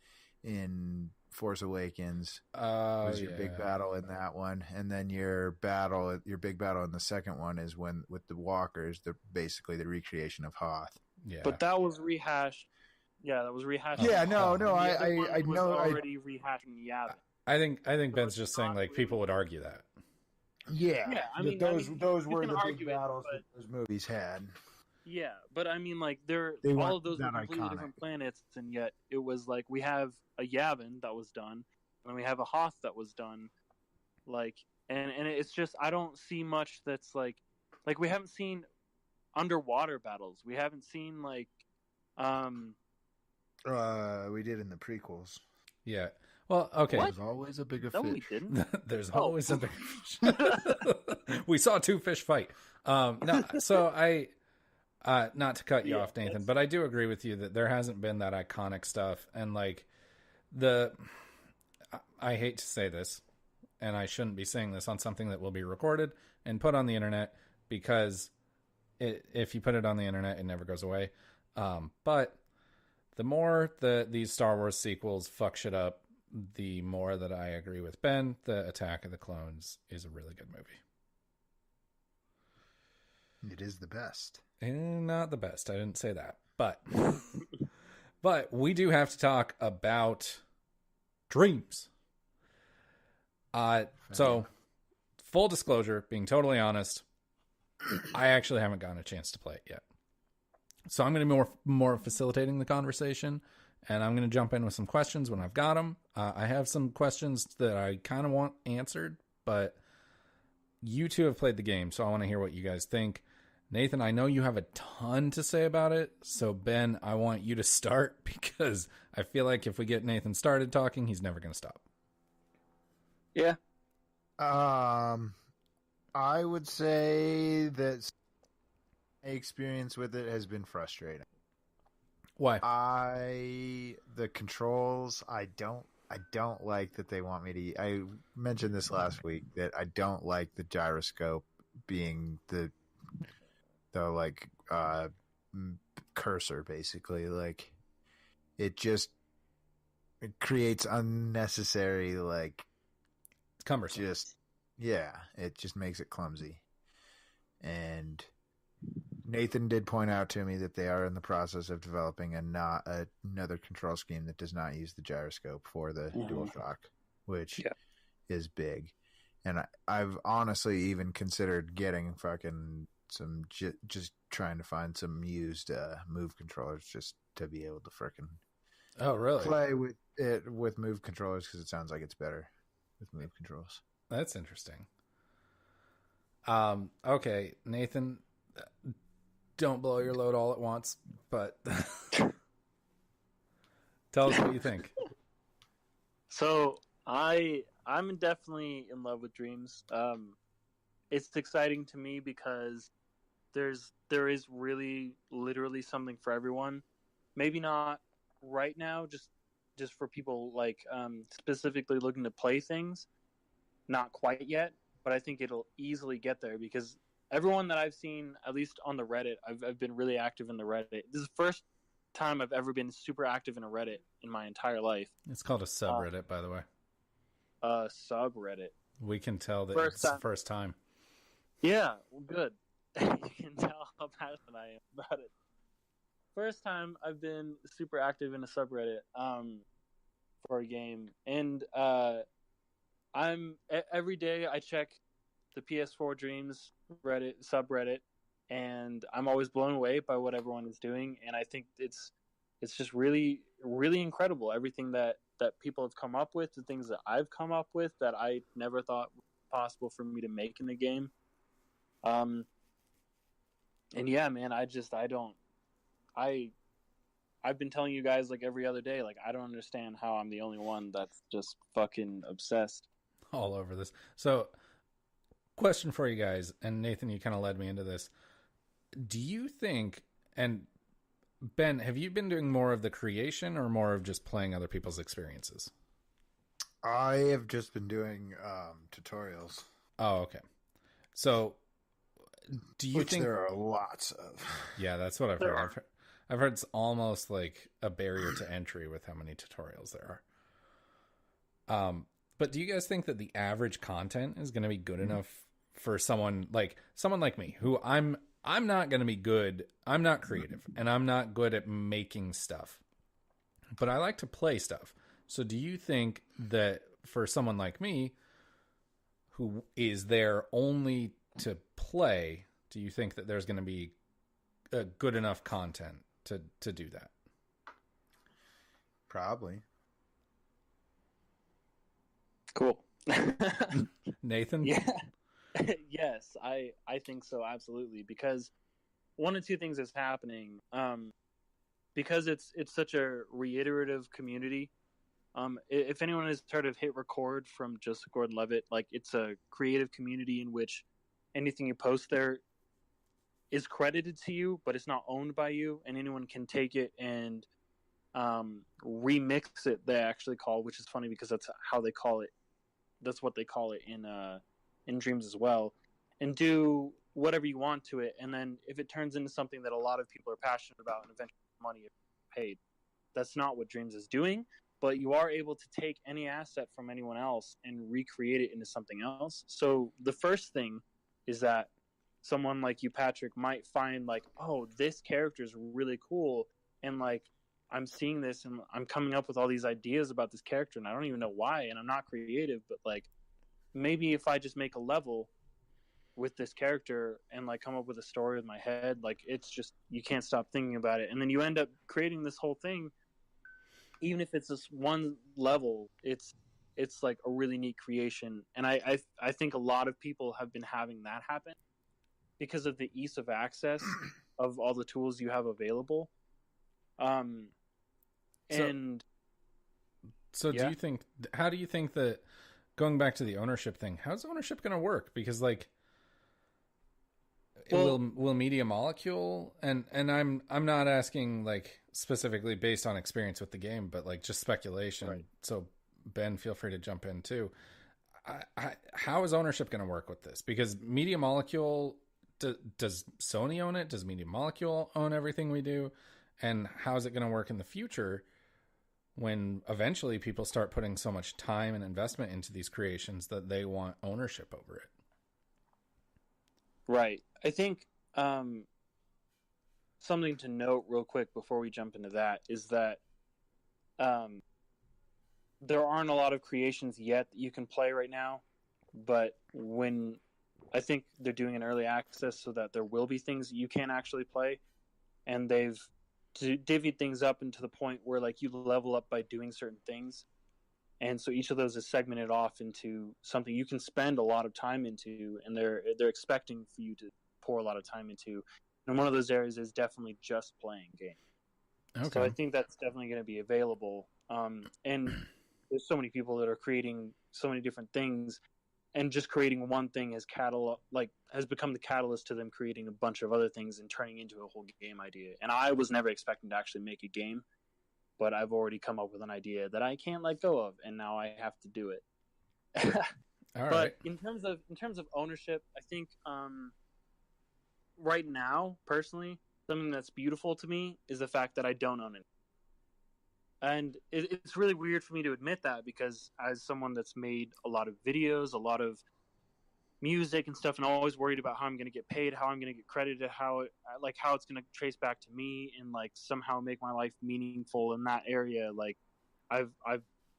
in Force Awakens was your big battle in that one, and then your big battle in the second one is when with the walkers, basically the recreation of Hoth. Yeah, but that was rehashed. Yeah, that was rehashed. Yeah, no, I know. Already rehashing Yavin. I think Ben's just saying like people would argue that. Yeah, I mean those were the big battles that those movies had. Yeah, but I mean, like all of those were completely different planets, and yet it was like we have a Yavin that was done, and we have a Hoth that was done, like, and it's just I don't see much that's like we haven't seen underwater battles. We haven't seen like, we did in the prequels. Yeah. Well, okay. There's always a bigger fish. We didn't. There's always a bigger fish. We saw two fish fight. No, so not to cut you off, Nathan, but I do agree with you that there hasn't been that iconic stuff. And like I hate to say this, and I shouldn't be saying this on something that will be recorded and put on the internet, because if you put it on the internet, it never goes away. But the more these Star Wars sequels fuck shit up, the more that I agree with Ben. The Attack of the Clones is a really good movie. It is the best. Not the best. I didn't say that. But we do have to talk about Dreams. So full disclosure, being totally honest, I actually haven't gotten a chance to play it yet. So I'm going to be more facilitating the conversation, and I'm going to jump in with some questions when I've got them. I have some questions that I kind of want answered, but you two have played the game, so I want to hear what you guys think. Nathan, I know you have a ton to say about it, so Ben, I want you to start, because I feel like if we get Nathan started talking, he's never going to stop. Yeah. I would say that my experience with it has been frustrating. Why? The controls, I don't like that they want me to. I mentioned this last week that I don't like the gyroscope being the like cursor, basically. Like it creates unnecessary, like, it's cumbersome. It just makes it clumsy. And Nathan did point out to me that they are in the process of developing another control scheme that does not use the gyroscope for the DualShock, which is big. And I've honestly even considered getting fucking some, just trying to find some used Move controllers just to be able to freaking play with it with Move controllers, because it sounds like it's better with Move controls. That's interesting. Okay, Nathan, don't blow your load all at once, but tell us what you think. So I'm definitely in love with Dreams. It's exciting to me because there is really literally something for everyone. Maybe not right now, just for people like specifically looking to play things. Not quite yet, but I think it'll easily get there, because everyone that I've seen, at least on the Reddit, I've been really active in the Reddit. This is the first time I've ever been super active in a Reddit in my entire life. It's called a subreddit, by the way. Subreddit. We can tell that it's the first time. Yeah, well, good. You can tell how passionate I am about it. First time I've been super active in a subreddit for a game, and every day I check the PS4 Dreams Reddit subreddit, and I'm always blown away by what everyone is doing, and I think it's just really, really incredible, everything that people have come up with, the things that I've come up with that I never thought was possible for me to make in the game. And yeah, man, I've been telling you guys like every other day, like I don't understand how I'm the only one that's just fucking obsessed all over this. So, question for you guys, and Nathan, you kind of led me into this. Do you think, and Ben, have you been doing more of the creation or more of just playing other people's experiences? I have just been doing tutorials. Oh, okay. So, do you think there are lots of? Yeah, that's what I've heard. I've heard it's almost like a barrier to entry with how many tutorials there are. But do you guys think that the average content is going to be good enough for someone like me, who I'm not going to be good. I'm not creative, and I'm not good at making stuff, but I like to play stuff. So do you think that for someone like me, who is there only to play, do you think that there's going to be a good enough content to do that? Probably. Cool. Nathan? Yeah. Yes, I think so, absolutely. Because one of two things is happening. Because it's such a reiterative community. If anyone has heard of Hit Record from Joseph Gordon-Levitt, like, it's a creative community in which anything you post there is credited to you, but it's not owned by you, and anyone can take it and remix it. They actually call, which is funny because that's how they call it. That's what they call it in Dreams as well, and do whatever you want to it. And then if it turns into something that a lot of people are passionate about and eventually money is paid, that's not what Dreams is doing. But you are able to take any asset from anyone else and recreate it into something else. So the first thing is that someone like you, Patrick, might find like, oh, this character is really cool, and like, I'm seeing this and I'm coming up with all these ideas about this character and I don't even know why, and I'm not creative, but like, maybe if I just make a level with this character and like come up with a story with my head, like, it's just, you can't stop thinking about it, and then you end up creating this whole thing. Even if it's this one level, it's like a really neat creation. And I think a lot of people have been having that happen because of the ease of access of all the tools you have available. So yeah. how do you think that, going back to the ownership thing, how's ownership going to work? Because like, will Media Molecule, and I'm not asking like specifically based on experience with the game, but like just speculation. Right. So Ben, feel free to jump in too. How is ownership going to work with this? Because Media Molecule, does Sony own it? Does Media Molecule own everything we do? And how is it going to work in the future when eventually people start putting so much time and investment into these creations that they want ownership over it? Right. I think something to note real quick before we jump into that is that there aren't a lot of creations yet that you can play right now, but when I think they're doing an early access so that there will be things that you can actually play, and they've divvied things up into the point where like you level up by doing certain things, and so each of those is segmented off into something you can spend a lot of time into, and they're expecting for you to pour a lot of time into. And one of those areas is definitely just playing games. Okay. So I think that's definitely going to be available. And there's so many people that are creating so many different things, and just creating one thing has become the catalyst to them creating a bunch of other things and turning into a whole game idea. And I was never expecting to actually make a game, but I've already come up with an idea that I can't let go of, and now I have to do it. All but right. in terms of ownership, I think right now, personally, something that's beautiful to me is the fact that I don't own it. And it's really weird for me to admit that, because as someone that's made a lot of videos, a lot of music and stuff, and I'm always worried about how I'm going to get paid, how I'm going to get credited, how it's going to trace back to me and like somehow make my life meaningful in that area. Like I've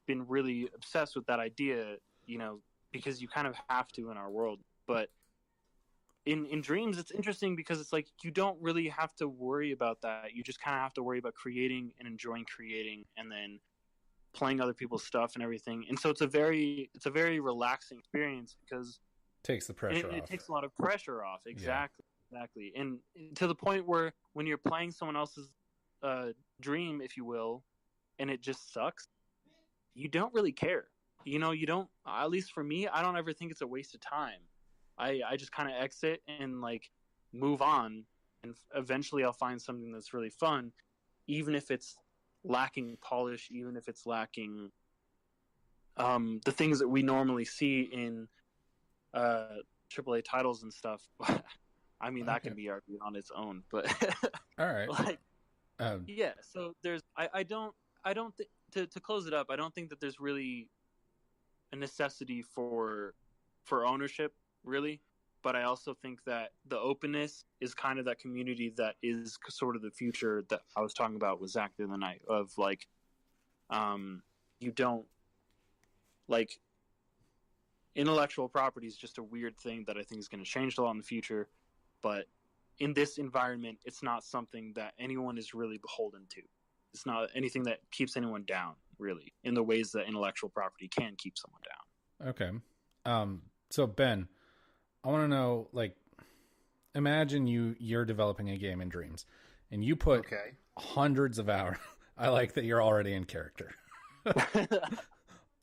been really obsessed with that idea, because you kind of have to in our world. But in Dreams, it's interesting because it's like you don't really have to worry about that. You just kind of have to worry about creating and enjoying creating, and then playing other people's stuff and everything. And so it's a very relaxing experience, because takes the pressure off. It takes a lot of pressure off. Exactly. And to the point where when you're playing someone else's dream, if you will, and it just sucks, you don't really care. You don't, at least for me, I don't ever think it's a waste of time. I just kind of exit and like move on, and eventually I'll find something that's really fun. even if it's lacking polish, even if it's lacking the things that we normally see in AAA titles and stuff. I mean, that can be argued on its own, but all right, like, yeah. So there's, I don't think to close it up. I don't think that there's really a necessity for ownership, really. But I also think that the openness is kind of that community that is sort of the future that I was talking about with Zach the other night. Of like, you don't like. Intellectual property is just a weird thing that I think is going to change a lot in the future. But in this environment, it's not something that anyone is really beholden to. It's not anything that keeps anyone down, really, in the ways that intellectual property can keep someone down. Okay. So Ben, I want to know, like, imagine you're developing a game in Dreams, and you put hundreds of hours. I like that you're already in character.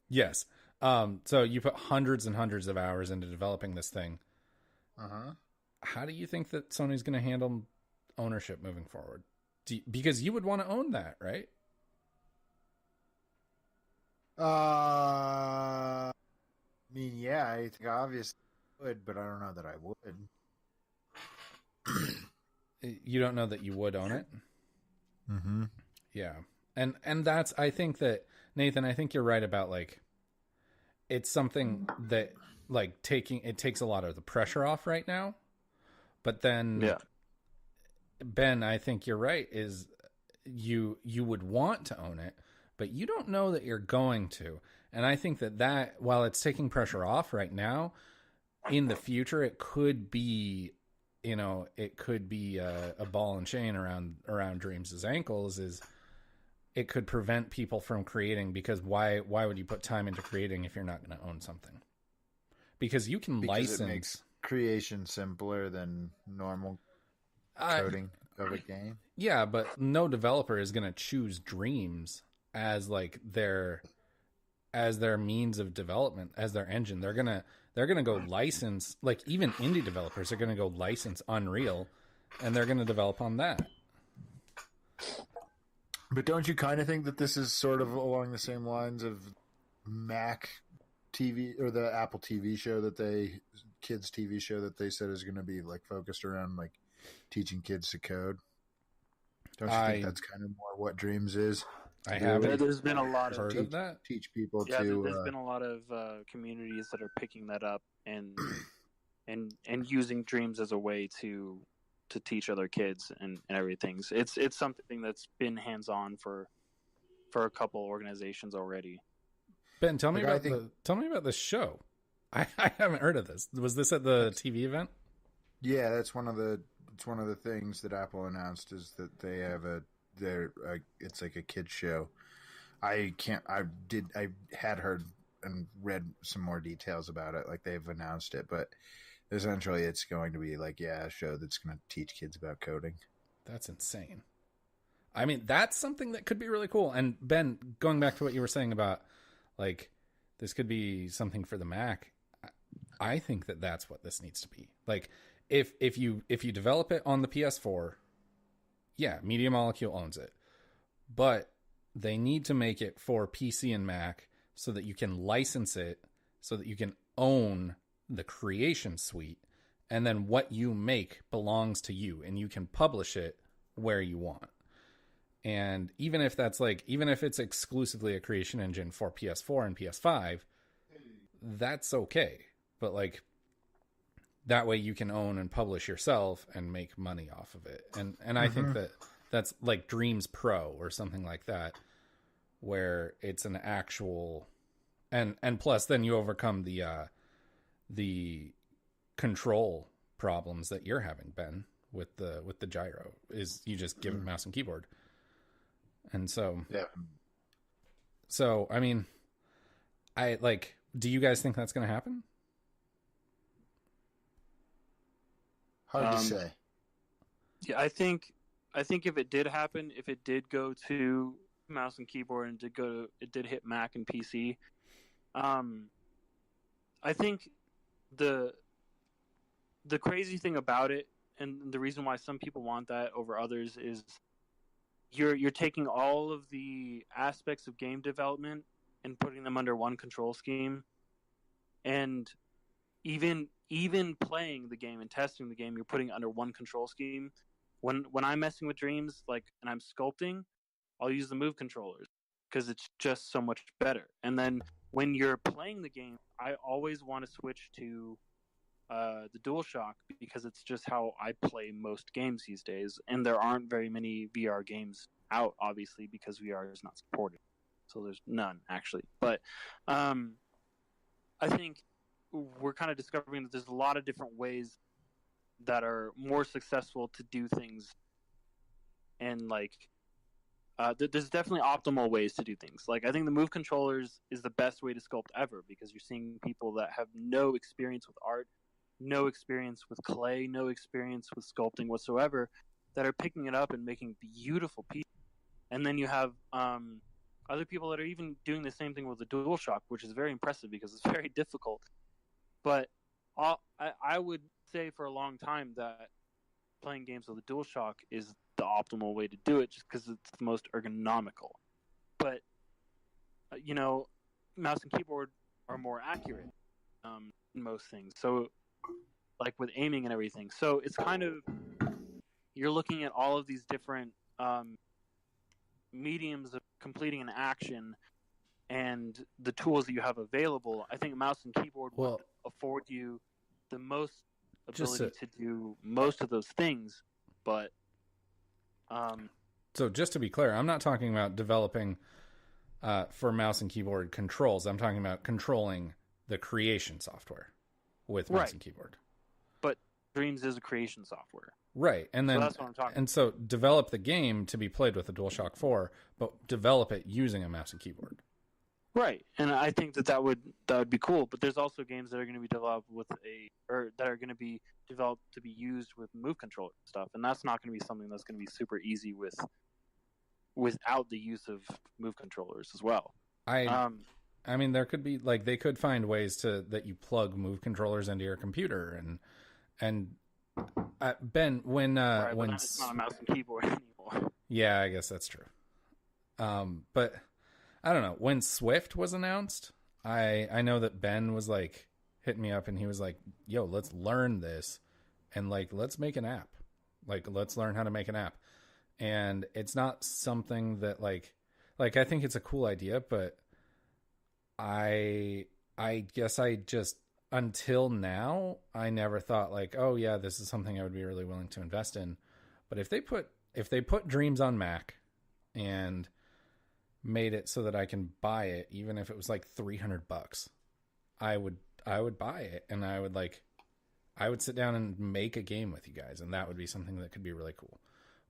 Yes. So you put hundreds and hundreds of hours into developing this thing. How do you think that Sony's going to handle ownership moving forward? Because you would want to own that, right? I mean, yeah, I think obviously I would, but I don't know that I would. You don't know that you would own it? Mm-hmm. Yeah. And that's, I think that, Nathan, I think you're right about, like, it's something that, like, it takes a lot of the pressure off right now. But then, Ben, I think you're right, is you would want to own it, but you don't know that you're going to. And I think that while it's taking pressure off right now, in the future, it could be, a ball and chain around Dreams' ankles. Is it could prevent people from creating, because why would you put time into creating if you're not going to own something? Because you can license. It makes creation simpler than normal coding of a game. Yeah, but no developer is going to choose Dreams as like their means of development, as their engine. They're gonna go license, like, even indie developers are gonna go license Unreal, and they're gonna develop on that. But don't you kind of think that this is sort of along the same lines of Mac TV or the Apple TV show kids TV show that they said is going to be like focused around like teaching kids to code? Don't you think that's kind of more what Dreams is? I haven't. There's been a lot heard of that. Teach people to. There's been a lot of communities that are picking that up and using Dreams as a way to teach other kids and everything. So it's something that's been hands on for a couple organizations already. Ben, tell me about this show. I haven't heard of this. Was this at the TV event? Yeah, that's one of the things that Apple announced, is that they have it's like a kids show. I had heard and read some more details about it, like they've announced it, but essentially it's going to be like, a show that's going to teach kids about coding. That's insane. I mean, that's something that could be really cool. And Ben, going back to what you were saying about, like, this could be something for the Mac, I think that that's what this needs to be. Like, if you develop it on the PS4, yeah, Media Molecule owns it. But they need to make it for PC and Mac so that you can license it, so that you can own the creation suite, and then what you make belongs to you, and you can publish it where you want. And even if it's exclusively a creation engine for PS4 and PS5, that's okay. But, like, that way you can own and publish yourself and make money off of it. And I think that's like Dreams Pro or something like that, where it's an actual, and plus then you overcome the control problems that you're having, Ben, with the gyro, is you just give it mouse and keyboard. And so, I mean, do you guys think that's going to happen? Hard to say. Yeah, I think if it did happen, if it did go to mouse and keyboard and it did hit Mac and PC, I think the crazy thing about it, and the reason why some people want that over others, is you're taking all of the aspects of game development and putting them under one control scheme, and even playing the game and testing the game, you're putting it under one control scheme. When I'm messing with Dreams, like, and I'm sculpting, I'll use the Move controllers because it's just so much better. And then when you're playing the game, I always want to switch to the DualShock because it's just how I play most games these days. And there aren't very many VR games out, obviously, because VR is not supported. So there's none, actually. But I think we're kind of discovering that there's a lot of different ways that are more successful to do things. And, like, there's definitely optimal ways to do things. Like, I think the Move controllers is the best way to sculpt ever because you're seeing people that have no experience with art, no experience with clay, no experience with sculpting whatsoever, that are picking it up and making beautiful pieces. And then you have other people that are even doing the same thing with the DualShock, which is very impressive because it's very difficult. But I would say for a long time that playing games with the DualShock is the optimal way to do it just because it's the most ergonomical. But, mouse and keyboard are more accurate in most things. So, like with aiming and everything. So it's kind of, you're looking at all of these different mediums of completing an action and the tools that you have available. I think mouse and keyboard would afford you the most ability to do most of those things. But so just to be clear, I'm not talking about developing for mouse and keyboard controls. I'm talking about controlling the creation software with mouse and keyboard. But Dreams is a creation software. Right. And then, so that's what I'm talking about. And so develop the game to be played with the DualShock 4, but develop it using a mouse and keyboard. Right. And I think that would be cool. But there's also games that are going to be developed that are going to be developed to be used with Move controller stuff. And that's not going to be something that's going to be super easy without the use of Move controllers as well. I mean, there could be, like, they could find ways that you plug Move controllers into your computer and Ben, when it's not a mouse and keyboard anymore. Yeah, I guess that's true. But I don't know, when Swift was announced, I know that Ben was like hitting me up and he was like, "Yo, let's learn this and like let's make an app. Like let's learn how to make an app." And it's not something that like I think it's a cool idea, but I guess I just, until now, I never thought like, oh yeah, this is something I would be really willing to invest in. But if they put Dreams on Mac and made it so that I can buy it, even if it was like $300, I would buy it, and I would sit down and make a game with you guys, and that would be something that could be really cool.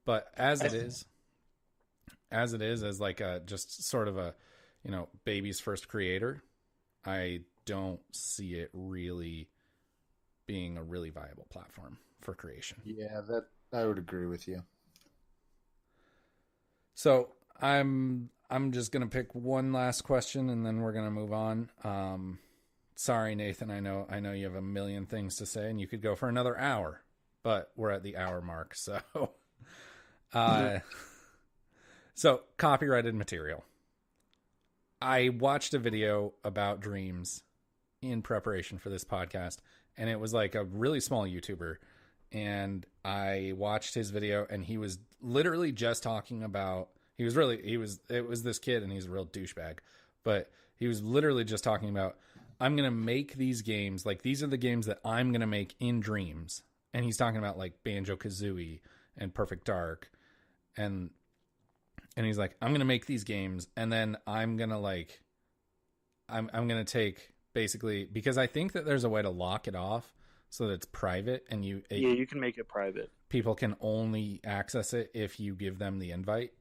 But as like a just sort of a, baby's first creator, I don't see it really being a really viable platform for creation. Yeah, that I would agree with you. So I'm just gonna pick one last question and then we're gonna move on. Sorry, Nathan, I know you have a million things to say and you could go for another hour, but we're at the hour mark, so so copyrighted material. I watched a video about Dreams in preparation for this podcast, and it was like a really small YouTuber, and I watched his video, and he was literally just talking about, it was this kid, and he's a real douchebag, but he was literally just talking about, I'm going to make these games, like these are the games that I'm going to make in Dreams. And he's talking about like Banjo-Kazooie and Perfect Dark, and he's like, I'm going to make these games, and then I'm going to like, I'm going to take basically, because I think that there's a way to lock it off so that it's private, and you can make it private. People can only access it if you give them the invite.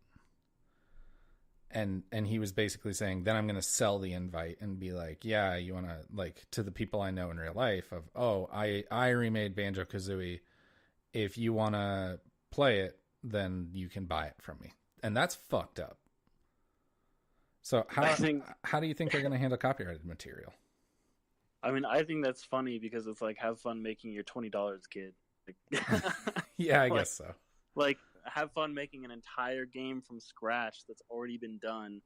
And he was basically saying, then I'm going to sell the invite and be like, yeah, you want to, like, to the people I know in real life of, oh, I remade Banjo-Kazooie. If you want to play it, then you can buy it from me. And that's fucked up. So how do you think they're going to handle copyrighted material? I mean, I think that's funny because it's like, have fun making your $20, kid. Like, yeah, I guess so. Like, have fun making an entire game from scratch that's already been done.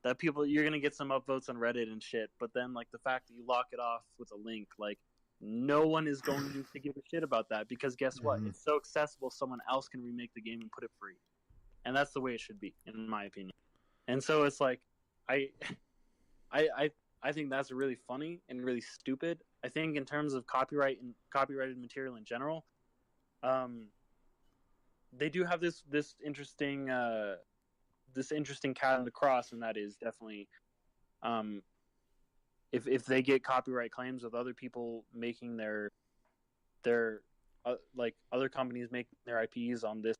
That you're gonna get some upvotes on Reddit and shit, but then like the fact that you lock it off with a link, like no one is going to give a shit about that because guess what? It's so accessible, someone else can remake the game and put it free, and that's the way it should be, in my opinion. And so it's like, I think that's really funny and really stupid. I think in terms of copyright and copyrighted material in general, they do have this interesting cat on the cross, and that is definitely if they get copyright claims with other people making their like other companies making their IPs on this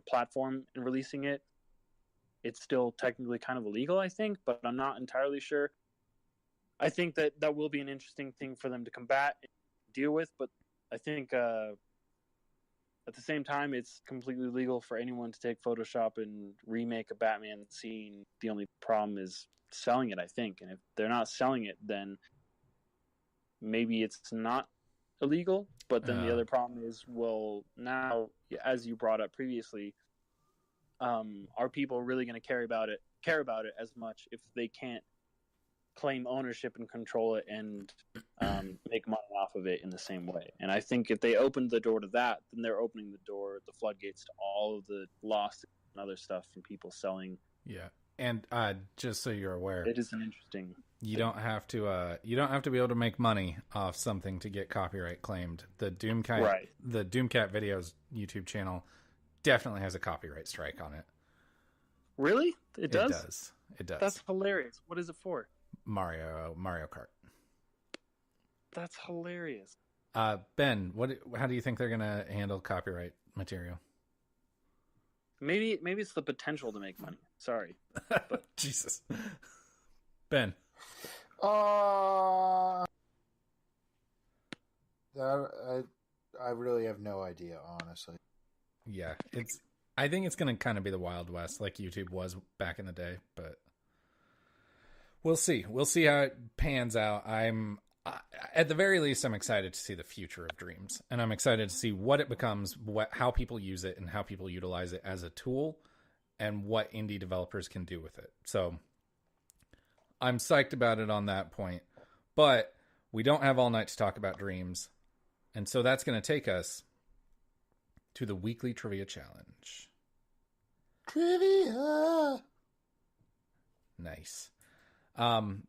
platform and releasing it, it's still technically kind of illegal, I think, but I'm not entirely sure. I think that will be an interesting thing for them to combat and deal with, but I think at the same time, it's completely legal for anyone to take Photoshop and remake a Batman scene. The only problem is selling it, I think. And if they're not selling it, then maybe it's not illegal. But then the other problem is, well, now, as you brought up previously, are people really going to care about it as much if they can't claim ownership and control it and make money off of it in the same way? And I think if they opened the door to that, then they're opening the floodgates to all of the lost and other stuff from people selling. Yeah, and just so you're aware, it is an interesting. You don't have to be able to make money off something to get copyright claimed. The Doomcat Videos YouTube channel definitely has a copyright strike on it. Really? It does? It does. That's hilarious. What is it for? Mario Kart. That's hilarious. Ben, how do you think they're gonna handle copyright material? Maybe it's the potential to make money. Sorry, but... Jesus. Ben. I really have no idea, honestly. Yeah, I think it's gonna kind of be the Wild West, like YouTube was back in the day, but. We'll see. We'll see how it pans out. At the very least, I'm excited to see the future of Dreams, and I'm excited to see what it becomes, how people use it, and how people utilize it as a tool, and what indie developers can do with it. So I'm psyched about it on that point, but we don't have all night to talk about Dreams, and so that's going to take us to the weekly trivia challenge. Trivia! Nice.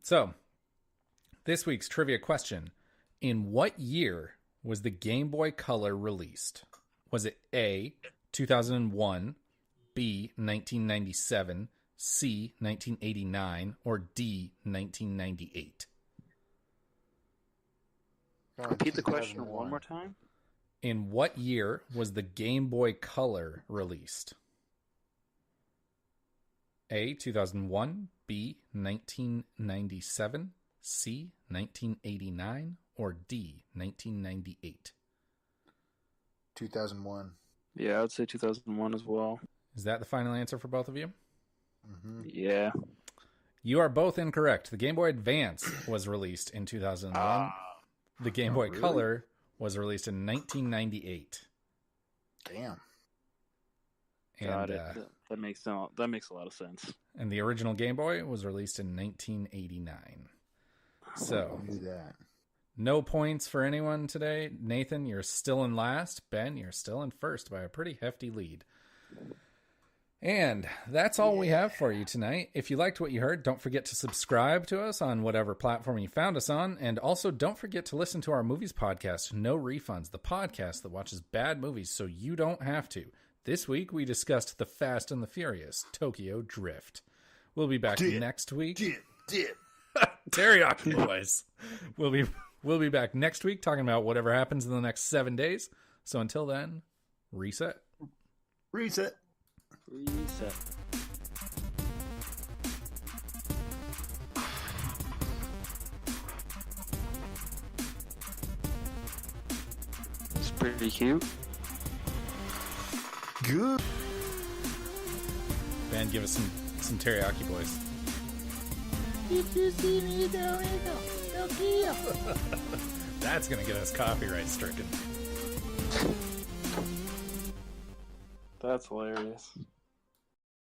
So this week's trivia question: in what year was the Game Boy Color released? Was it A, 2001, B, 1997, C, 1989, or D, 1998? Repeat the question one more time. In what year was the Game Boy Color released? A, 2001, B, 1997, C, 1989, or D, 1998? 2001. Yeah, I would say 2001 as well. Is that the final answer for both of you? Mm-hmm. Yeah. You are both incorrect. The Game Boy Advance was released in 2001. The Game Boy Color was released in 1998. Damn. Got it. That makes a lot of sense. And the original Game Boy was released in 1989. So, I knew that. No points for anyone today. Nathan, you're still in last. Ben, you're still in first by a pretty hefty lead. And that's all we have for you tonight. If you liked what you heard, don't forget to subscribe to us on whatever platform you found us on. And also don't forget to listen to our movies podcast, No Refunds, the podcast that watches bad movies so you don't have to. This week, we discussed The Fast and the Furious, Tokyo Drift. We'll be back next week. Dip. Teriyaki boys. We'll be back next week talking about whatever happens in the next 7 days. So until then, reset. Reset. It's pretty cute. Good. Ben, give us some teriyaki boys. If you see me, don't kill. That's gonna get us copyright stricken. That's hilarious.